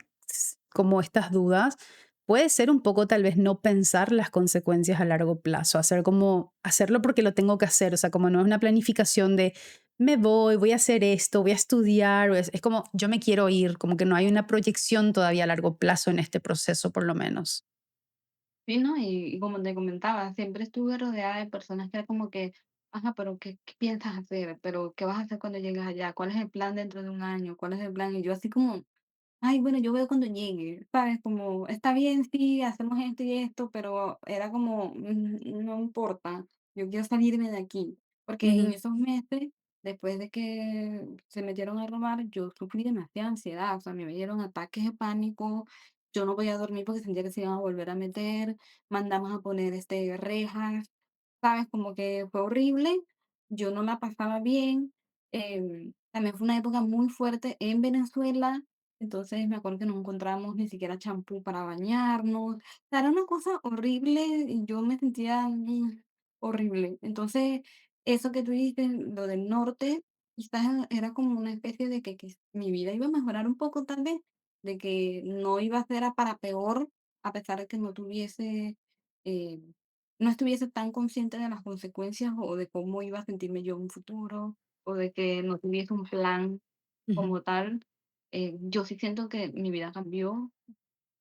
como estas dudas, puede ser un poco tal vez no pensar las consecuencias a largo plazo, hacer como hacerlo porque lo tengo que hacer, o sea, como no es una planificación de me voy a hacer esto, voy a estudiar, o es como yo me quiero ir, como que no hay una proyección todavía a largo plazo en este proceso, por lo menos. Sí, ¿no? Y como te comentaba, siempre estuve rodeada de personas que era como que, ajá, pero ¿qué piensas hacer? ¿Pero qué vas a hacer cuando llegues allá? ¿Cuál es el plan dentro de un año? ¿Cuál es el plan? Y yo así como, ay, bueno, yo veo cuando llegue, ¿sabes? Como, está bien, sí, hacemos esto y esto, pero era como, no importa, yo quiero salirme de aquí, porque en Ujú, esos meses, después de que se metieron a robar, yo sufrí demasiada ansiedad, o sea, me dieron ataques de pánico, yo no podía dormir porque sentía que se iban a volver a meter, mandamos a poner rejas, ¿sabes? Como que fue horrible, yo no la pasaba bien, también fue una época muy fuerte en Venezuela, entonces, me acuerdo que no encontrábamos ni siquiera champú para bañarnos. O sea, era una cosa horrible y yo me sentía, horrible. Entonces, eso que tú dices, lo del norte, quizás era como una especie de que mi vida iba a mejorar un poco, tal vez, de que no iba a ser a para peor, a pesar de que no tuviese, eh, no estuviese tan consciente de las consecuencias o de cómo iba a sentirme yo en un futuro, o de que no tuviese un plan ujú. como tal, yo sí siento que mi vida cambió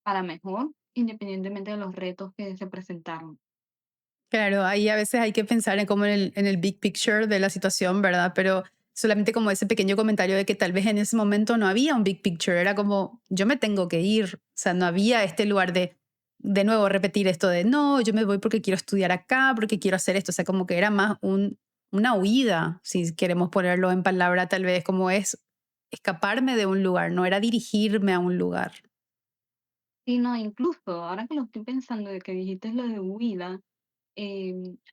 para mejor, independientemente de los retos que se presentaron. Claro, ahí a veces hay que pensar en como en el big picture de la situación, ¿verdad? Pero solamente como ese pequeño comentario de que tal vez en ese momento no había un big picture, era como, yo me tengo que ir, o sea, no había este lugar de nuevo, repetir esto de, no, yo me voy porque quiero estudiar acá, porque quiero hacer esto, o sea, como que era más una huida, si queremos ponerlo en palabra, tal vez como es escaparme de un lugar, no era dirigirme a un lugar. Y no, incluso ahora que lo estoy pensando de que dijiste lo de huida,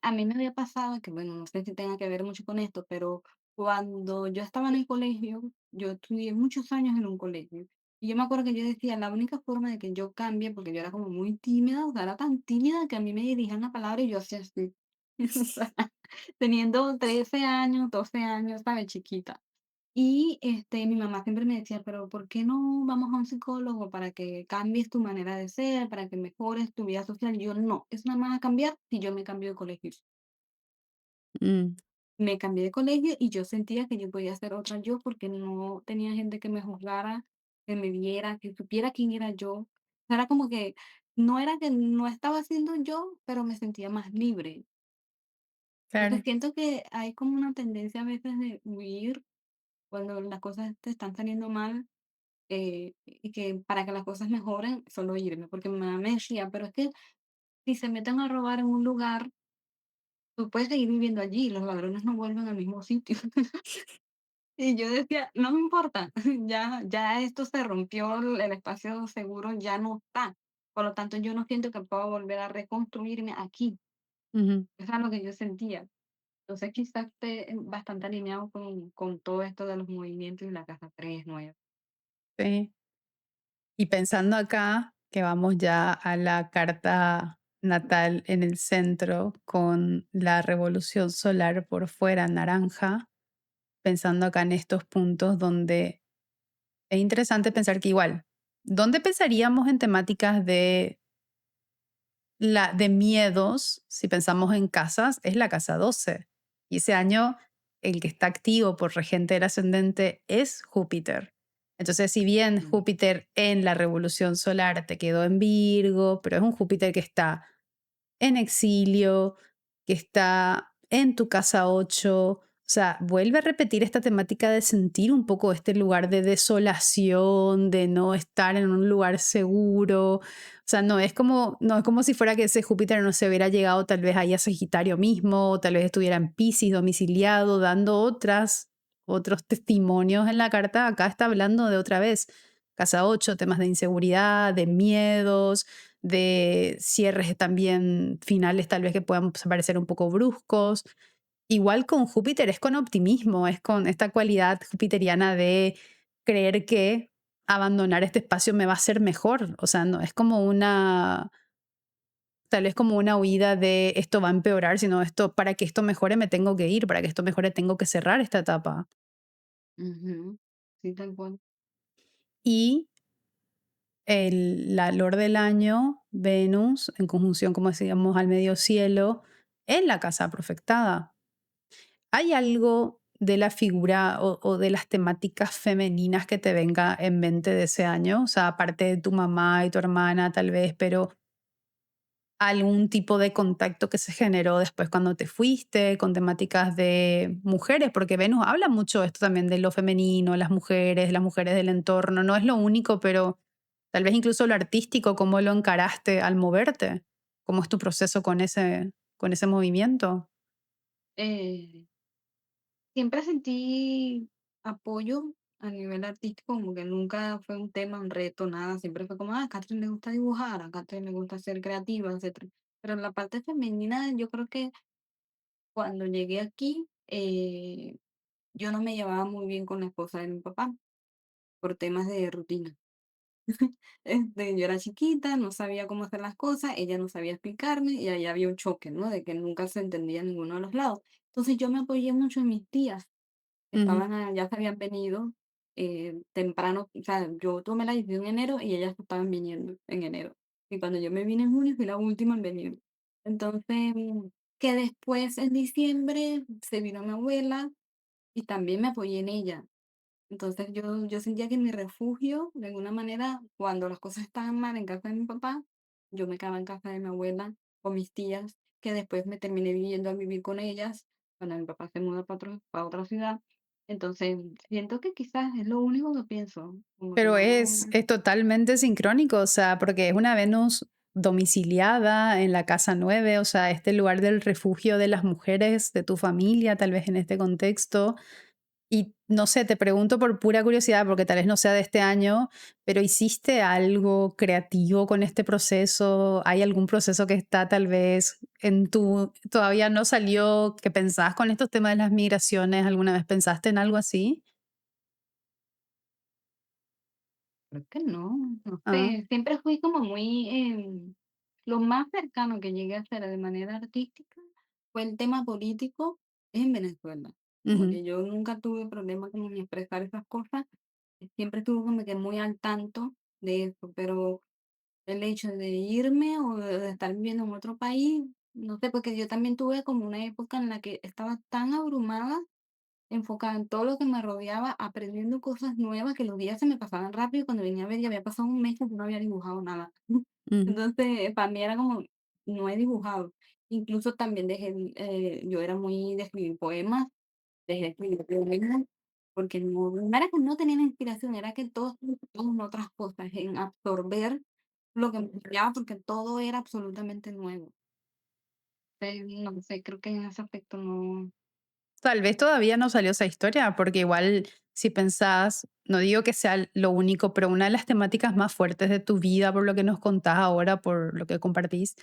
a mí me había pasado que, bueno, no sé si tenga que ver mucho con esto, pero cuando yo estaba en el colegio, yo estudié muchos años en un colegio. Y yo me acuerdo que yo decía, la única forma de que yo cambie, porque yo era como muy tímida, o sea, era tan tímida que a mí me dirigían la palabra y yo hacía así. O sea, teniendo 13 años, 12 años, ¿sabes? Chiquita. Y, mi mamá siempre me decía: "Pero, ¿por qué no vamos a un psicólogo para que cambies tu manera de ser, para que mejores tu vida social?". Y yo: "No, eso nada más va a cambiar si yo me cambio de colegio". Mm, Me cambié de colegio y yo sentía que yo podía ser otra yo, porque no tenía gente que me juzgara, que me viera, que supiera quién era yo. Era como que no era que no estaba siendo yo, pero me sentía más libre. Entonces, claro. siento que hay como una tendencia a veces de huir cuando las cosas te están saliendo mal. Y que para que las cosas mejoren, solo irme, porque mi mamá me decía: "Pero es que si se meten a robar en un lugar, tú puedes seguir viviendo allí, los ladrones no vuelven al mismo sitio". Y yo decía: "No me importa, ya esto se rompió, el espacio seguro ya no está". Por lo tanto, yo no siento que puedo volver a reconstruirme aquí. Ujú. Eso es lo que yo sentía. Entonces, quizás esté bastante alineado con todo esto de los movimientos y la casa 3 nueva. Sí. Y pensando acá que vamos ya a la carta natal en el centro con la revolución solar por fuera naranja, pensando acá en estos puntos donde es interesante pensar que igual, ¿dónde pensaríamos en temáticas de miedos, si pensamos en casas, es la casa 12? Y ese año el que está activo por regente del ascendente es Júpiter. Entonces, si bien Mm, Júpiter en la revolución solar te quedó en Virgo, pero es un Júpiter que está en exilio, que está en tu casa 8. O sea, vuelve a repetir esta temática de sentir un poco este lugar de desolación, de no estar en un lugar seguro. O sea, no es como si fuera que ese Júpiter no se hubiera llegado tal vez ahí a Sagitario mismo, o tal vez estuviera en Piscis domiciliado, dando otros testimonios en la carta. Acá está hablando de otra vez, casa 8, temas de inseguridad, de miedos, de cierres también finales tal vez que puedan parecer un poco bruscos. Igual con Júpiter es con optimismo, es con esta cualidad jupiteriana de creer que abandonar este espacio me va a hacer mejor. O sea, no es como tal vez como una huida de esto va a empeorar, sino esto, para que esto mejore me tengo que ir, para que esto mejore tengo que cerrar esta etapa. ujú. Sí, tal cual. Y la lor del año, Venus, en conjunción, como decíamos, al medio cielo, en la casa profectada. ¿Hay algo de la figura o de las temáticas femeninas que te venga en mente de ese año? O sea, aparte de tu mamá y tu hermana, tal vez, pero algún tipo de contacto que se generó después cuando te fuiste, con temáticas de mujeres, porque Venus habla mucho esto también de lo femenino, las mujeres del entorno, no es lo único, pero tal vez incluso lo artístico, cómo lo encaraste al moverte, cómo es tu proceso con ese movimiento. Eh, Siempre sentí apoyo a nivel artístico, como que nunca fue un tema, un reto, nada. Siempre fue como, a Catherine le gusta dibujar, a Catherine le gusta ser creativa, etcétera. Pero en la parte femenina, yo creo que cuando llegué aquí, yo no me llevaba muy bien con la esposa de mi papá por temas de rutina. Yo era chiquita, no sabía cómo hacer las cosas, ella no sabía explicarme y ahí había un choque, ¿no? De que nunca se entendía ninguno de los lados. Entonces yo me apoyé mucho en mis tías. Ujú, Ya se habían venido temprano, o sea, yo tomé la decisión en enero y ellas estaban viniendo en enero. Y cuando yo me vine en junio, fui la última en venir. Entonces, que después en diciembre se vino mi abuela y también me apoyé en ella. Entonces yo sentía que mi refugio, de alguna manera, cuando las cosas estaban mal en casa de mi papá, yo me quedaba en casa de mi abuela o mis tías, que después me terminé viviendo a vivir con ellas cuando mi papá se muda para otra ciudad. Entonces, siento que quizás es lo único que pienso, como que pero no. es totalmente sincrónico, o sea, porque es una Venus domiciliada en la casa 9, o sea, este lugar del refugio de las mujeres, de tu familia, tal vez en este contexto. Y no sé, te pregunto por pura curiosidad, porque tal vez no sea de este año, pero ¿hiciste algo creativo con este proceso? ¿Hay algún proceso que está tal vez todavía no salió, que pensás con estos temas de las migraciones? ¿Alguna vez pensaste en algo así? Creo que no, no Ah, sé, siempre fui como muy, lo más cercano que llegué a hacer de manera artística fue el tema político en Venezuela. Como ujú, que yo nunca tuve problema como en expresar esas cosas, siempre estuve como que muy al tanto de eso, pero el hecho de irme o de estar viviendo en otro país, no sé, porque yo también tuve como una época en la que estaba tan abrumada, enfocada en todo lo que me rodeaba, aprendiendo cosas nuevas, que los días se me pasaban rápido, y cuando venía a ver ya había pasado un mes y yo no había dibujado nada. ujú. Entonces, para mí era como, no he dibujado. Incluso también yo era muy de escribir poemas, dejé de escribir poemas, porque no era que no tenía la inspiración, era que todo estaba enfocado en otras cosas, en absorber lo que me rodeaba, porque todo era absolutamente nuevo. No sé, creo que en ese aspecto no. Tal vez todavía no salió esa historia, porque igual si pensás, no digo que sea lo único, pero una de las temáticas más fuertes de tu vida, por lo que nos contás ahora, por lo que compartís,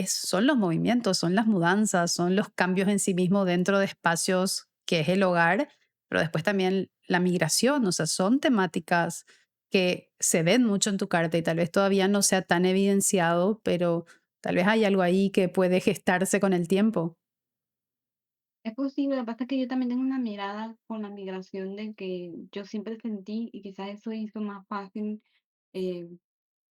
son los movimientos, son las mudanzas, son los cambios en sí mismos dentro de espacios que es el hogar, pero después también la migración, o sea, son temáticas que se ven mucho en tu carta y tal vez todavía no sea tan evidenciado, pero tal vez hay algo ahí que puede gestarse con el tiempo. Es posible, lo que pasa es que yo también tengo una mirada con la migración de que yo siempre sentí, y quizás eso hizo más fácil, eh,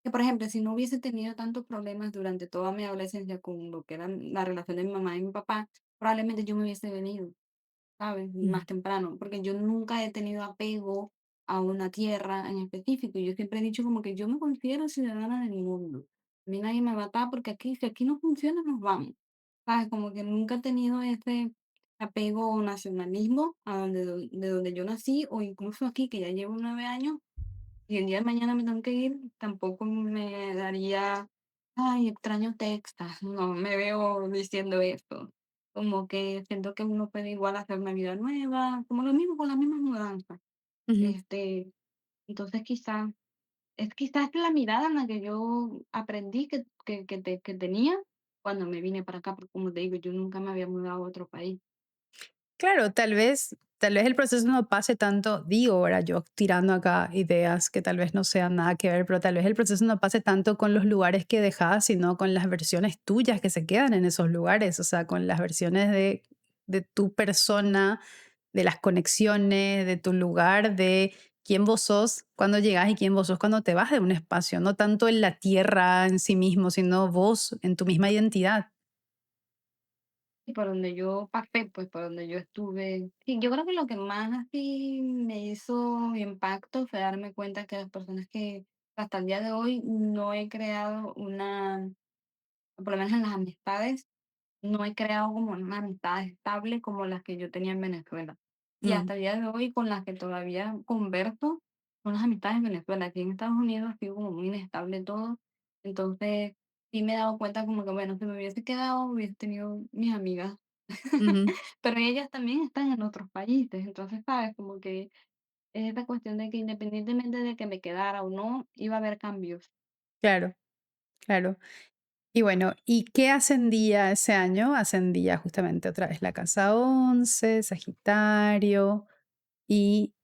que por ejemplo, si no hubiese tenido tantos problemas durante toda mi adolescencia con lo que era la relación de mi mamá y mi papá, probablemente yo me hubiese venido. ¿Sabes? Mm, Más temprano, porque yo nunca he tenido apego a una tierra en específico. Yo siempre he dicho como que yo me considero ciudadana del mundo. A mí nadie me va a atar porque aquí, si aquí no funciona, nos vamos. ¿Sabes? Como que nunca he tenido ese apego o nacionalismo a de donde yo nací o incluso aquí, que ya llevo 9 años, y el día de mañana me tengo que ir, tampoco me daría, ay, extraño Texas, no me veo diciendo esto. Como que siento que uno puede igual hacer una vida nueva, como lo mismo con las mismas mudanzas. ujú. Este, entonces quizás la mirada en la que yo aprendí que tenía cuando me vine para acá, porque como te digo, yo nunca me había mudado a otro país. Claro, tal vez el proceso no pase tanto, digo, ahora yo tirando acá ideas que tal vez no sean nada que ver, pero tal vez el proceso no pase tanto con los lugares que dejas, sino con las versiones tuyas que se quedan en esos lugares, o sea, con las versiones de tu persona, de las conexiones, de tu lugar, de quién vos sos cuando llegas y quién vos sos cuando te vas de un espacio, no tanto en la tierra en sí mismo, sino vos en tu misma identidad. Y por donde yo pasé, pues, por donde yo estuve. Sí, yo creo que lo que más así me hizo impacto fue darme cuenta que las personas que hasta el día de hoy no he creado una, por lo menos en las amistades, no he creado como una amistad estable como las que yo tenía en Venezuela. Y Mm, hasta el día de hoy con las que todavía converso son las amistades en Venezuela. Aquí en Estados Unidos ha sido como muy inestable todo. Entonces, sí me he dado cuenta como que, bueno, si me hubiese quedado, hubiese tenido mis amigas, ujú, pero ellas también están en otros países, entonces, ¿sabes? Como que es esta cuestión de que independientemente de que me quedara o no, iba a haber cambios. claro, claro. Y bueno, ¿y qué ascendía ese año? Ascendía justamente otra vez la casa 11, Sagitario, y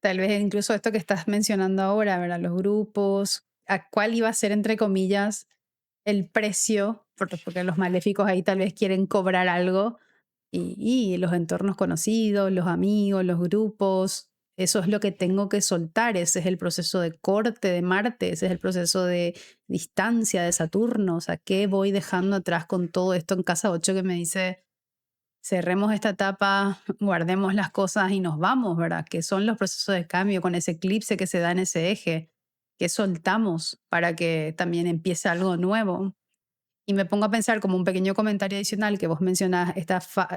tal vez incluso esto que estás mencionando ahora, ¿verdad? Los grupos, ¿a cuál iba a ser, entre comillas, el precio? Porque los maléficos ahí tal vez quieren cobrar algo y los entornos conocidos, los amigos, los grupos, eso es lo que tengo que soltar, ese es el proceso de corte de Marte, ese es el proceso de distancia de Saturno, o sea, ¿qué voy dejando atrás con todo esto en casa 8 que me dice, cerremos esta etapa, guardemos las cosas y nos vamos, ¿verdad? Que son los procesos de cambio con ese eclipse que se da en ese eje, que soltamos para que también empiece algo nuevo. Y me pongo a pensar como un pequeño comentario adicional que vos mencionás,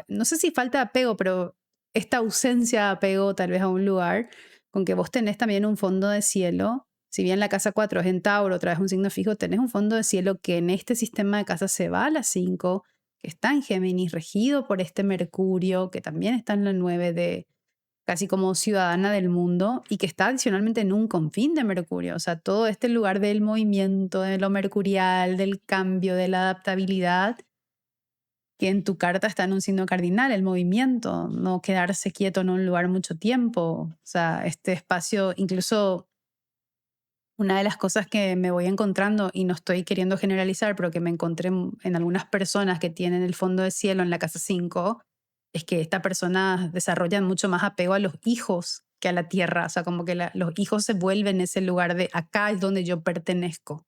no sé si falta de apego, pero esta ausencia de apego tal vez a un lugar, con que vos tenés también un fondo de cielo, si bien la casa 4 es en Tauro, otra vez un signo fijo, tenés un fondo de cielo que en este sistema de casa se va a las 5, que está en Géminis, regido por este Mercurio, que también está en la 9 de casi como ciudadana del mundo y que está adicionalmente en un confín de Mercurio. O sea, todo este lugar del movimiento, de lo mercurial, del cambio, de la adaptabilidad, que en tu carta está en un signo cardinal, el movimiento, no quedarse quieto en un lugar mucho tiempo. O sea, este espacio, incluso una de las cosas que me voy encontrando, y no estoy queriendo generalizar, pero que me encontré en algunas personas que tienen el fondo de cielo en la casa 5 es que estas personas desarrollan mucho más apego a los hijos que a la tierra. O sea, como que los hijos se vuelven ese lugar de acá es donde yo pertenezco.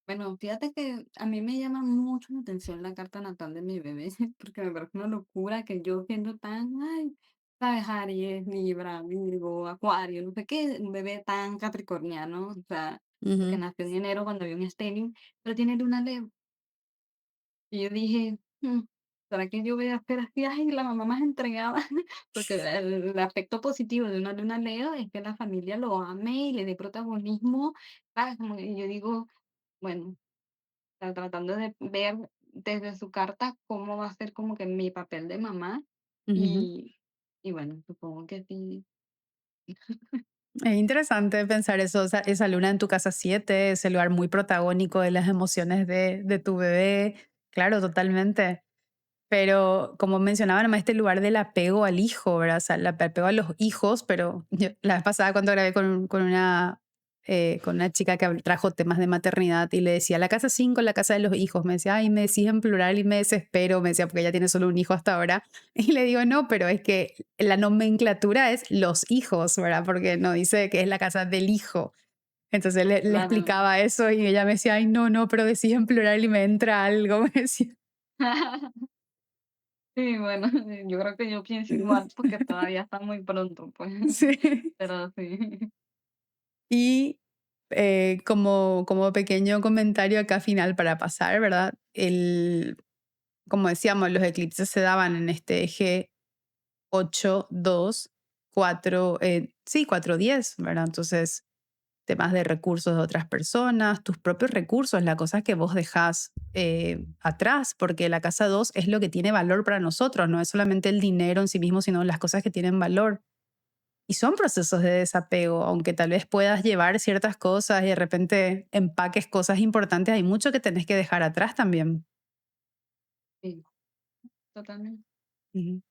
Bueno, fíjate que a mí me llama mucho la atención la carta natal de mi bebé, porque me parece una locura que yo siendo tan, ay, sabes, Aries, Libra, Virgo, Acuario, no sé qué, un bebé tan capricorniano, o sea, porque Ujú, nació en enero cuando había un stellium, pero tiene luna Leo. Y yo dije: ¿será que yo voy a ser así? Ay, la mamá más entregada", porque el aspecto positivo de una luna Leo es que la familia lo ame y le dé protagonismo, ¿sabes? Como que yo digo, bueno, tratando de ver desde su carta cómo va a ser como que mi papel de mamá Ujú. y y bueno, supongo que sí. Es interesante pensar eso, esa luna en tu casa 7, ese lugar muy protagónico de las emociones de tu bebé. Claro, totalmente. Pero como mencionaba, nomás este lugar del apego al hijo, ¿verdad? O sea, el apego a los hijos, pero yo la vez pasada cuando grabé con una chica que trajo temas de maternidad y le decía, la casa 5, la casa de los hijos, me decía, ay, me decís en plural y me desespero, me decía, porque ella tiene solo un hijo hasta ahora. Y le digo, no, pero es que la nomenclatura es los hijos, ¿verdad? Porque no dice que es la casa del hijo. Entonces le Claro. explicaba eso y ella me decía, ay, no, no, pero decís en plural y me entra algo, me decía. Sí, bueno, yo creo que yo pienso igual porque todavía está muy pronto, pues, Sí. pero sí. Y como pequeño comentario acá final para pasar, ¿verdad? Como decíamos, los eclipses se daban en este eje 8 2 4 sí, 4 10, ¿verdad? Entonces, temas de recursos de otras personas, tus propios recursos, las cosas que vos dejás atrás, porque la casa 2 es lo que tiene valor para nosotros, no es solamente el dinero en sí mismo, sino las cosas que tienen valor. Y son procesos de desapego, aunque tal vez puedas llevar ciertas cosas y de repente empaques cosas importantes, hay mucho que tenés que dejar atrás también. Sí, totalmente. Ujú.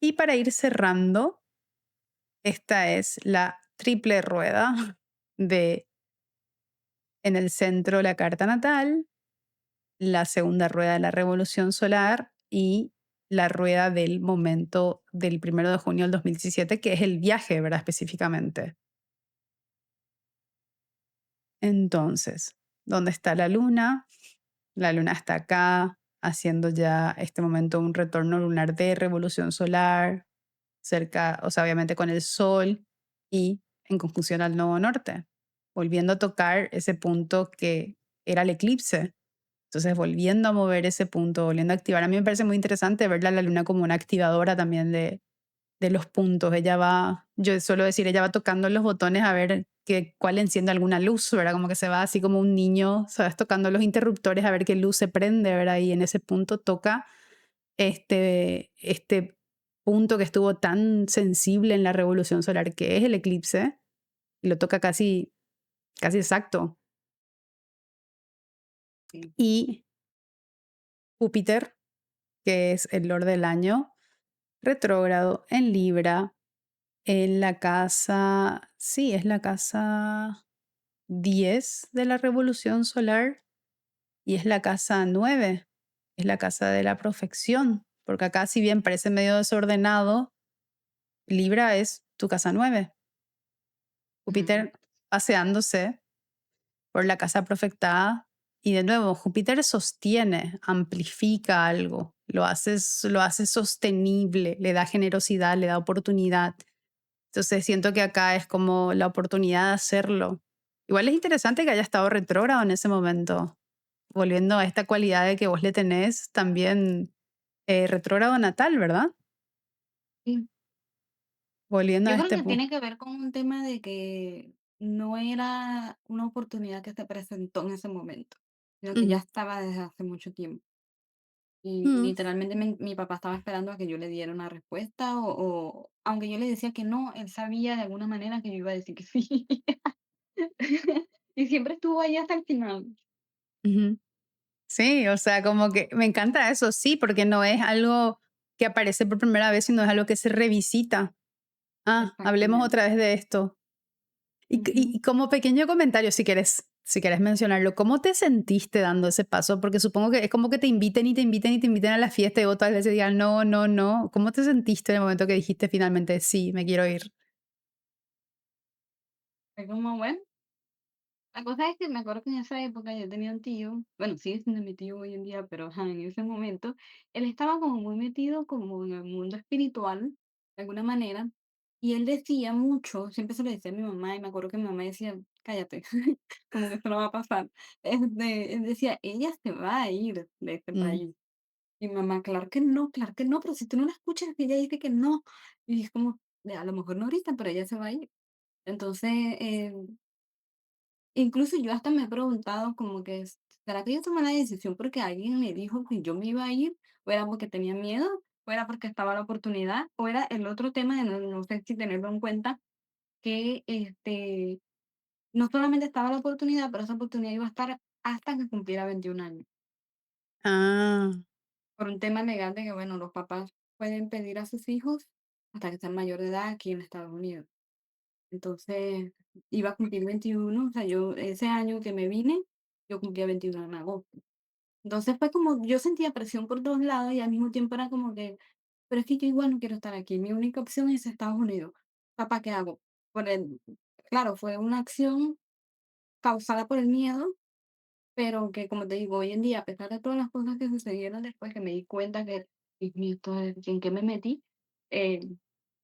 Y para ir cerrando, esta es la triple rueda de en el centro la carta natal, la segunda rueda de la revolución solar y la rueda del momento del 1 de junio del 2017, que es el viaje, ¿verdad? Específicamente. Entonces, ¿dónde está la luna? La luna está acá, haciendo ya este momento un retorno lunar de revolución solar, cerca, o sea, obviamente con el sol y en conjunción al nodo norte, volviendo a tocar ese punto que era el eclipse. Entonces, volviendo a mover ese punto, volviendo a activar. A mí me parece muy interesante verla a la luna como una activadora también de los puntos. Ella va, yo suelo decir, ella va tocando los botones a ver cuál enciende alguna luz, ¿verdad? Como que se va así como un niño, ¿sabes? Tocando los interruptores a ver qué luz se prende, ¿verdad? Y en ese punto toca este punto que estuvo tan sensible en la revolución solar, que es el eclipse, y lo toca casi, casi exacto. Sí. Y Júpiter, que es el lord del año, retrógrado en Libra, en la casa, sí, es la casa 10 de la revolución solar y es la casa 9, es la casa de la perfección, porque acá si bien parece medio desordenado, Libra es tu casa 9. Ujú. Júpiter paseándose por la casa profectada y de nuevo, Júpiter sostiene, amplifica algo, lo hace sostenible, le da generosidad, le da oportunidad. Entonces siento que acá es como la oportunidad de hacerlo. Igual es interesante que haya estado retrógrado en ese momento, volviendo a esta cualidad de que vos le tenés también retrógrado natal, ¿verdad? Sí. Volviendo a Yo creo este que punto. tiene que ver con un tema de que no era una oportunidad que se presentó en ese momento, sino que ya estaba desde hace mucho tiempo. Y literalmente mi papá estaba esperando a que yo le diera una respuesta o aunque yo le decía que no, él sabía de alguna manera que yo iba a decir que sí. Y siempre estuvo ahí hasta el final. Sí, o sea, como que me encanta eso, sí, porque no es algo que aparece por primera vez, sino es algo que se revisita. Ah, hablemos Exactamente. otra vez de esto. Ujú. Y como pequeño comentario, si quieres mencionarlo, ¿cómo te sentiste dando ese paso? Porque supongo que es como que te inviten y te inviten y te inviten a la fiesta y otras veces digan no, no, no. ¿Cómo te sentiste en el momento que dijiste finalmente sí, me quiero ir? Fue como, bueno, la cosa es que me acuerdo que en esa época yo tenía un tío, bueno, sigue siendo mi tío hoy en día, pero ajá, en ese momento, él estaba como muy metido como en el mundo espiritual, de alguna manera, y él decía mucho, siempre se lo decía a mi mamá, y me acuerdo que mi mamá decía, cállate, como que esto no va a pasar. Él decía, ella se va a ir de este Mm, país. Y mi mamá, claro que no, pero si tú no la escuchas, que ella dice que no. Y es como, a lo mejor no ahorita, pero ella se va a ir". Entonces, incluso yo hasta me he preguntado como que, ¿será que yo tomé la decisión porque alguien me dijo que yo me iba a ir? ¿O era porque tenía miedo? ¿O era porque estaba la oportunidad? ¿O era el otro tema de no sé si tenerlo en cuenta que no solamente estaba la oportunidad, pero esa oportunidad iba a estar hasta que cumpliera 21 años? Ah, Por un tema legal de que, bueno, los papás pueden pedir a sus hijos hasta que sean mayor de edad aquí en Estados Unidos. Entonces, iba a cumplir 21, o sea, yo ese año que me vine, yo cumplía 21 en agosto. Entonces fue como, yo sentía presión por todos lados y al mismo tiempo era como que, pero es que yo igual no quiero estar aquí, mi única opción es Estados Unidos. Papá, ¿qué hago? Por el, claro, fue una acción causada por el miedo, pero que como te digo, hoy en día, a pesar de todas las cosas que sucedieron después, que me di cuenta que, Dios mío, ¿en qué me metí? Eh,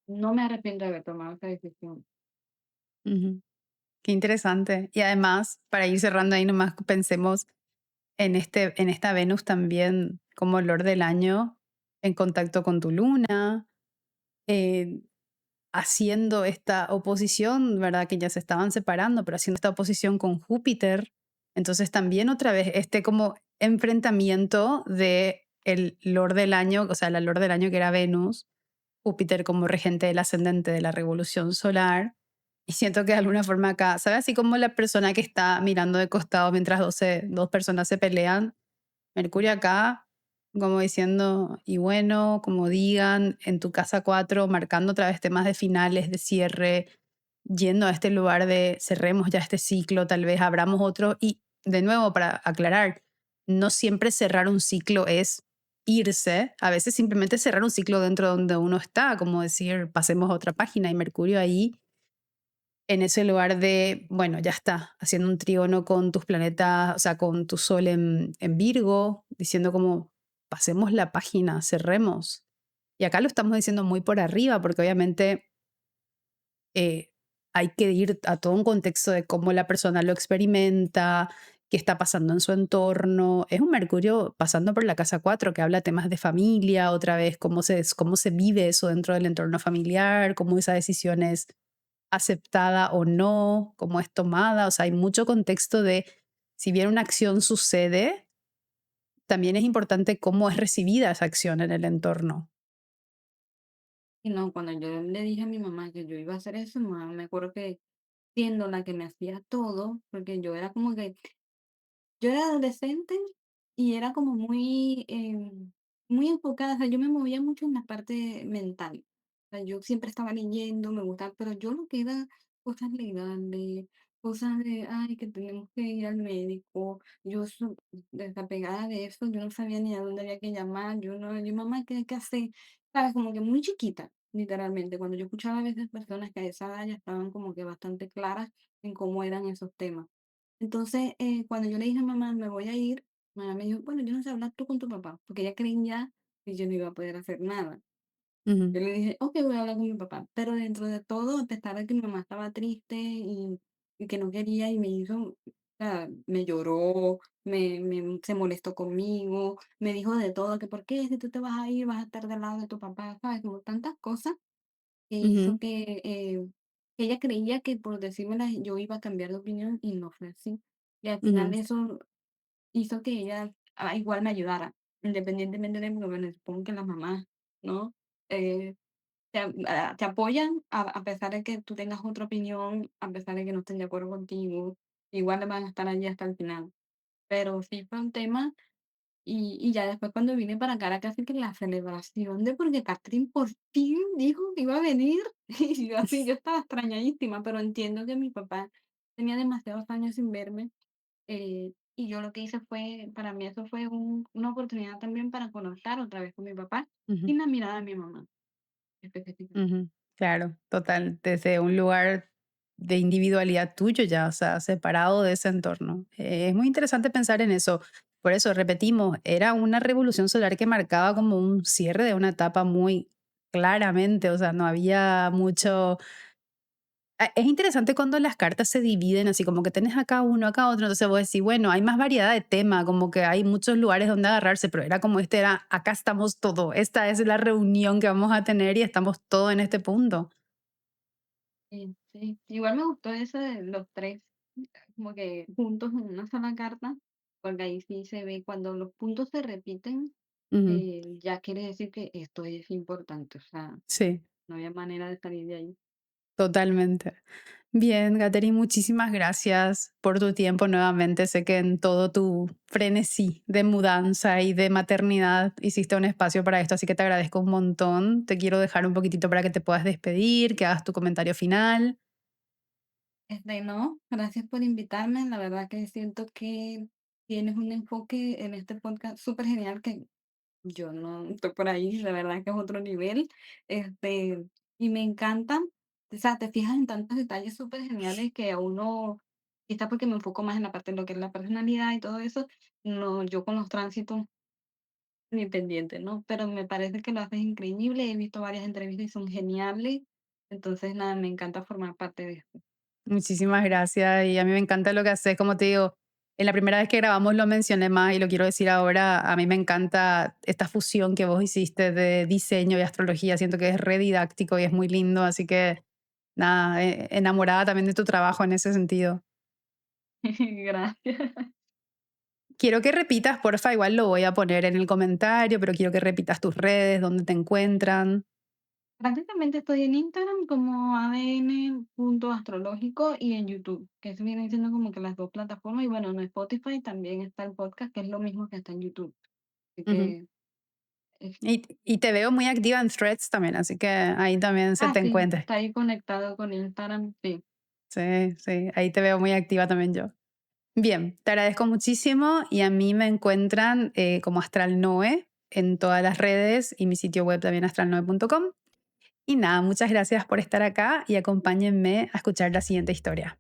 no me arrepiento de haber tomado esa decisión. ujú, qué interesante. Y además, para ir cerrando ahí nomás, pensemos en esta Venus también como olor del año, en contacto con tu luna, eh, haciendo esta oposición, ¿verdad? Que ya se estaban separando, pero haciendo esta oposición con Júpiter. Entonces también otra vez este como enfrentamiento de el Lord del año, o sea, la Lord del año que era Venus, Júpiter como regente del ascendente de la revolución solar. Y siento que de alguna forma acá, ¿sabes? Así como la persona que está mirando de costado mientras dos personas se pelean, Mercurio acá, como diciendo, y bueno, como digan, en tu casa 4 marcando otra vez temas de finales, de cierre, yendo a este lugar de cerremos ya este ciclo, tal vez abramos otro. Y de nuevo, para aclarar, no siempre cerrar un ciclo es irse, a veces simplemente cerrar un ciclo dentro de donde uno está, como decir, pasemos a otra página y Mercurio ahí en ese lugar de, bueno, ya está, haciendo un trígono con tus planetas, o sea, con tu sol en Virgo, diciendo como, pasemos la página, cerremos. Y acá lo estamos diciendo muy por arriba, porque obviamente eh, hay que ir a todo un contexto de cómo la persona lo experimenta, qué está pasando en su entorno. Es un Mercurio pasando por la casa 4 que habla temas de familia, otra vez, cómo se vive eso dentro del entorno familiar, cómo esa decisión es aceptada o no, cómo es tomada. O sea, hay mucho contexto de, si bien una acción sucede, también es importante cómo es recibida esa acción en el entorno. Y no, cuando yo le dije a mi mamá que yo iba a hacer eso, mi mamá me acuerdo que siendo la que me hacía todo, porque yo era como que yo era adolescente y era como muy, muy enfocada, o sea, yo me movía mucho en la parte mental. O sea, yo siempre estaba leyendo, me gustaba, pero yo lo que era cosas legales, cosas de, ay, que tenemos que ir al médico, desapegada de eso, yo no sabía ni a dónde había que llamar, yo no, yo mamá, ¿qué hacer? Sabes, como que muy chiquita, literalmente. Cuando yo escuchaba a veces personas que a esa edad ya estaban como que bastante claras en cómo eran esos temas. Entonces, cuando yo le dije a mamá, me voy a ir, mamá me dijo, bueno, yo no sé hablar tú con tu papá, porque ella creía que yo no iba a poder hacer nada. Ujú, Yo le dije, ok, voy a hablar con mi papá, pero dentro de todo, a pesar de que mi mamá estaba triste y que no quería y me hizo, o sea, me lloró, se molestó conmigo, me dijo de todo, que por qué si tú te vas a ir, vas a estar del lado de tu papá, ¿sabes? Como tantas cosas que hizo ujú, que ella creía que por decírmelas yo iba a cambiar de opinión y no fue así. Y al final ujú, eso hizo que ella igual me ayudara, independientemente de, bueno, supongo que las mamás, ¿no? Eh, te apoyan a pesar de que tú tengas otra opinión, a pesar de que no estén de acuerdo contigo, igual van a estar allí hasta el final. Pero sí fue un tema y ya después cuando vine para Caracas, así que la celebración de porque Catherine por fin dijo que iba a venir, y yo así, yo estaba extrañadísima, pero entiendo que mi papá tenía demasiados años sin verme, y yo lo que hice fue, para mí eso fue una oportunidad también para conectar otra vez con mi papá, ujú, sin la mirada de mi mamá, específicamente. ujú. Claro, total, desde un lugar de individualidad tuyo ya, o sea, separado de ese entorno. Es muy interesante pensar en eso. Por eso, repetimos, era una revolución solar que marcaba como un cierre de una etapa muy claramente, o sea, no había mucho. Es interesante cuando las cartas se dividen así, como que tenés acá uno, acá otro, entonces vos decís, bueno, hay más variedad de tema, como que hay muchos lugares donde agarrarse, pero era como este era, acá estamos todos, esta es la reunión que vamos a tener y estamos todos en este punto. Sí, sí, igual me gustó eso de los 3 como que juntos en una sola carta, porque ahí sí se ve cuando los puntos se repiten, Ujú. ya quiere decir que esto es importante, o sea, Sí, no había manera de salir de ahí. totalmente. Bien, Catherine, muchísimas gracias por tu tiempo nuevamente. Sé que en todo tu frenesí de mudanza y de maternidad hiciste un espacio para esto, así que te agradezco un montón. Te quiero dejar un poquitito para que te puedas despedir, que hagas tu comentario final. No, gracias por invitarme. La verdad que siento que tienes un enfoque en este podcast súper genial que yo no estoy por ahí, la verdad que es otro nivel. Y me encanta, o sea, te fijas en tantos detalles súper geniales que a uno, quizás porque me enfoco más en la parte de lo que es la personalidad y todo eso, no, yo con los tránsitos ni pendiente, ¿no? Pero me parece que lo haces increíble. He visto varias entrevistas y son geniales. Entonces, nada, me encanta formar parte de esto. Muchísimas gracias y a mí me encanta lo que haces, como te digo, en la primera vez que grabamos lo mencioné más y lo quiero decir ahora, a mí me encanta esta fusión que vos hiciste de diseño y astrología, siento que es re didáctico y es muy lindo, así que nada, enamorada también de tu trabajo en ese sentido. Gracias. Quiero que repitas, porfa, igual lo voy a poner en el comentario, pero quiero que repitas tus redes, dónde te encuentran. Prácticamente estoy en Instagram como adn.astrológico y en YouTube, que eso vienen siendo como que las dos plataformas. Y bueno, en Spotify también está el podcast, que es lo mismo que está en YouTube. Así Ujú. que, es- Y te veo muy activa en Threads también, así que ahí también se te sí, encuentre. está ahí conectado con Instagram, sí. Sí, sí, ahí te veo muy activa también yo. Bien, te agradezco muchísimo y a mí me encuentran como Astral Noe en todas las redes y mi sitio web también astralnoe.com. Y nada, muchas gracias por estar acá y acompáñenme a escuchar la siguiente historia.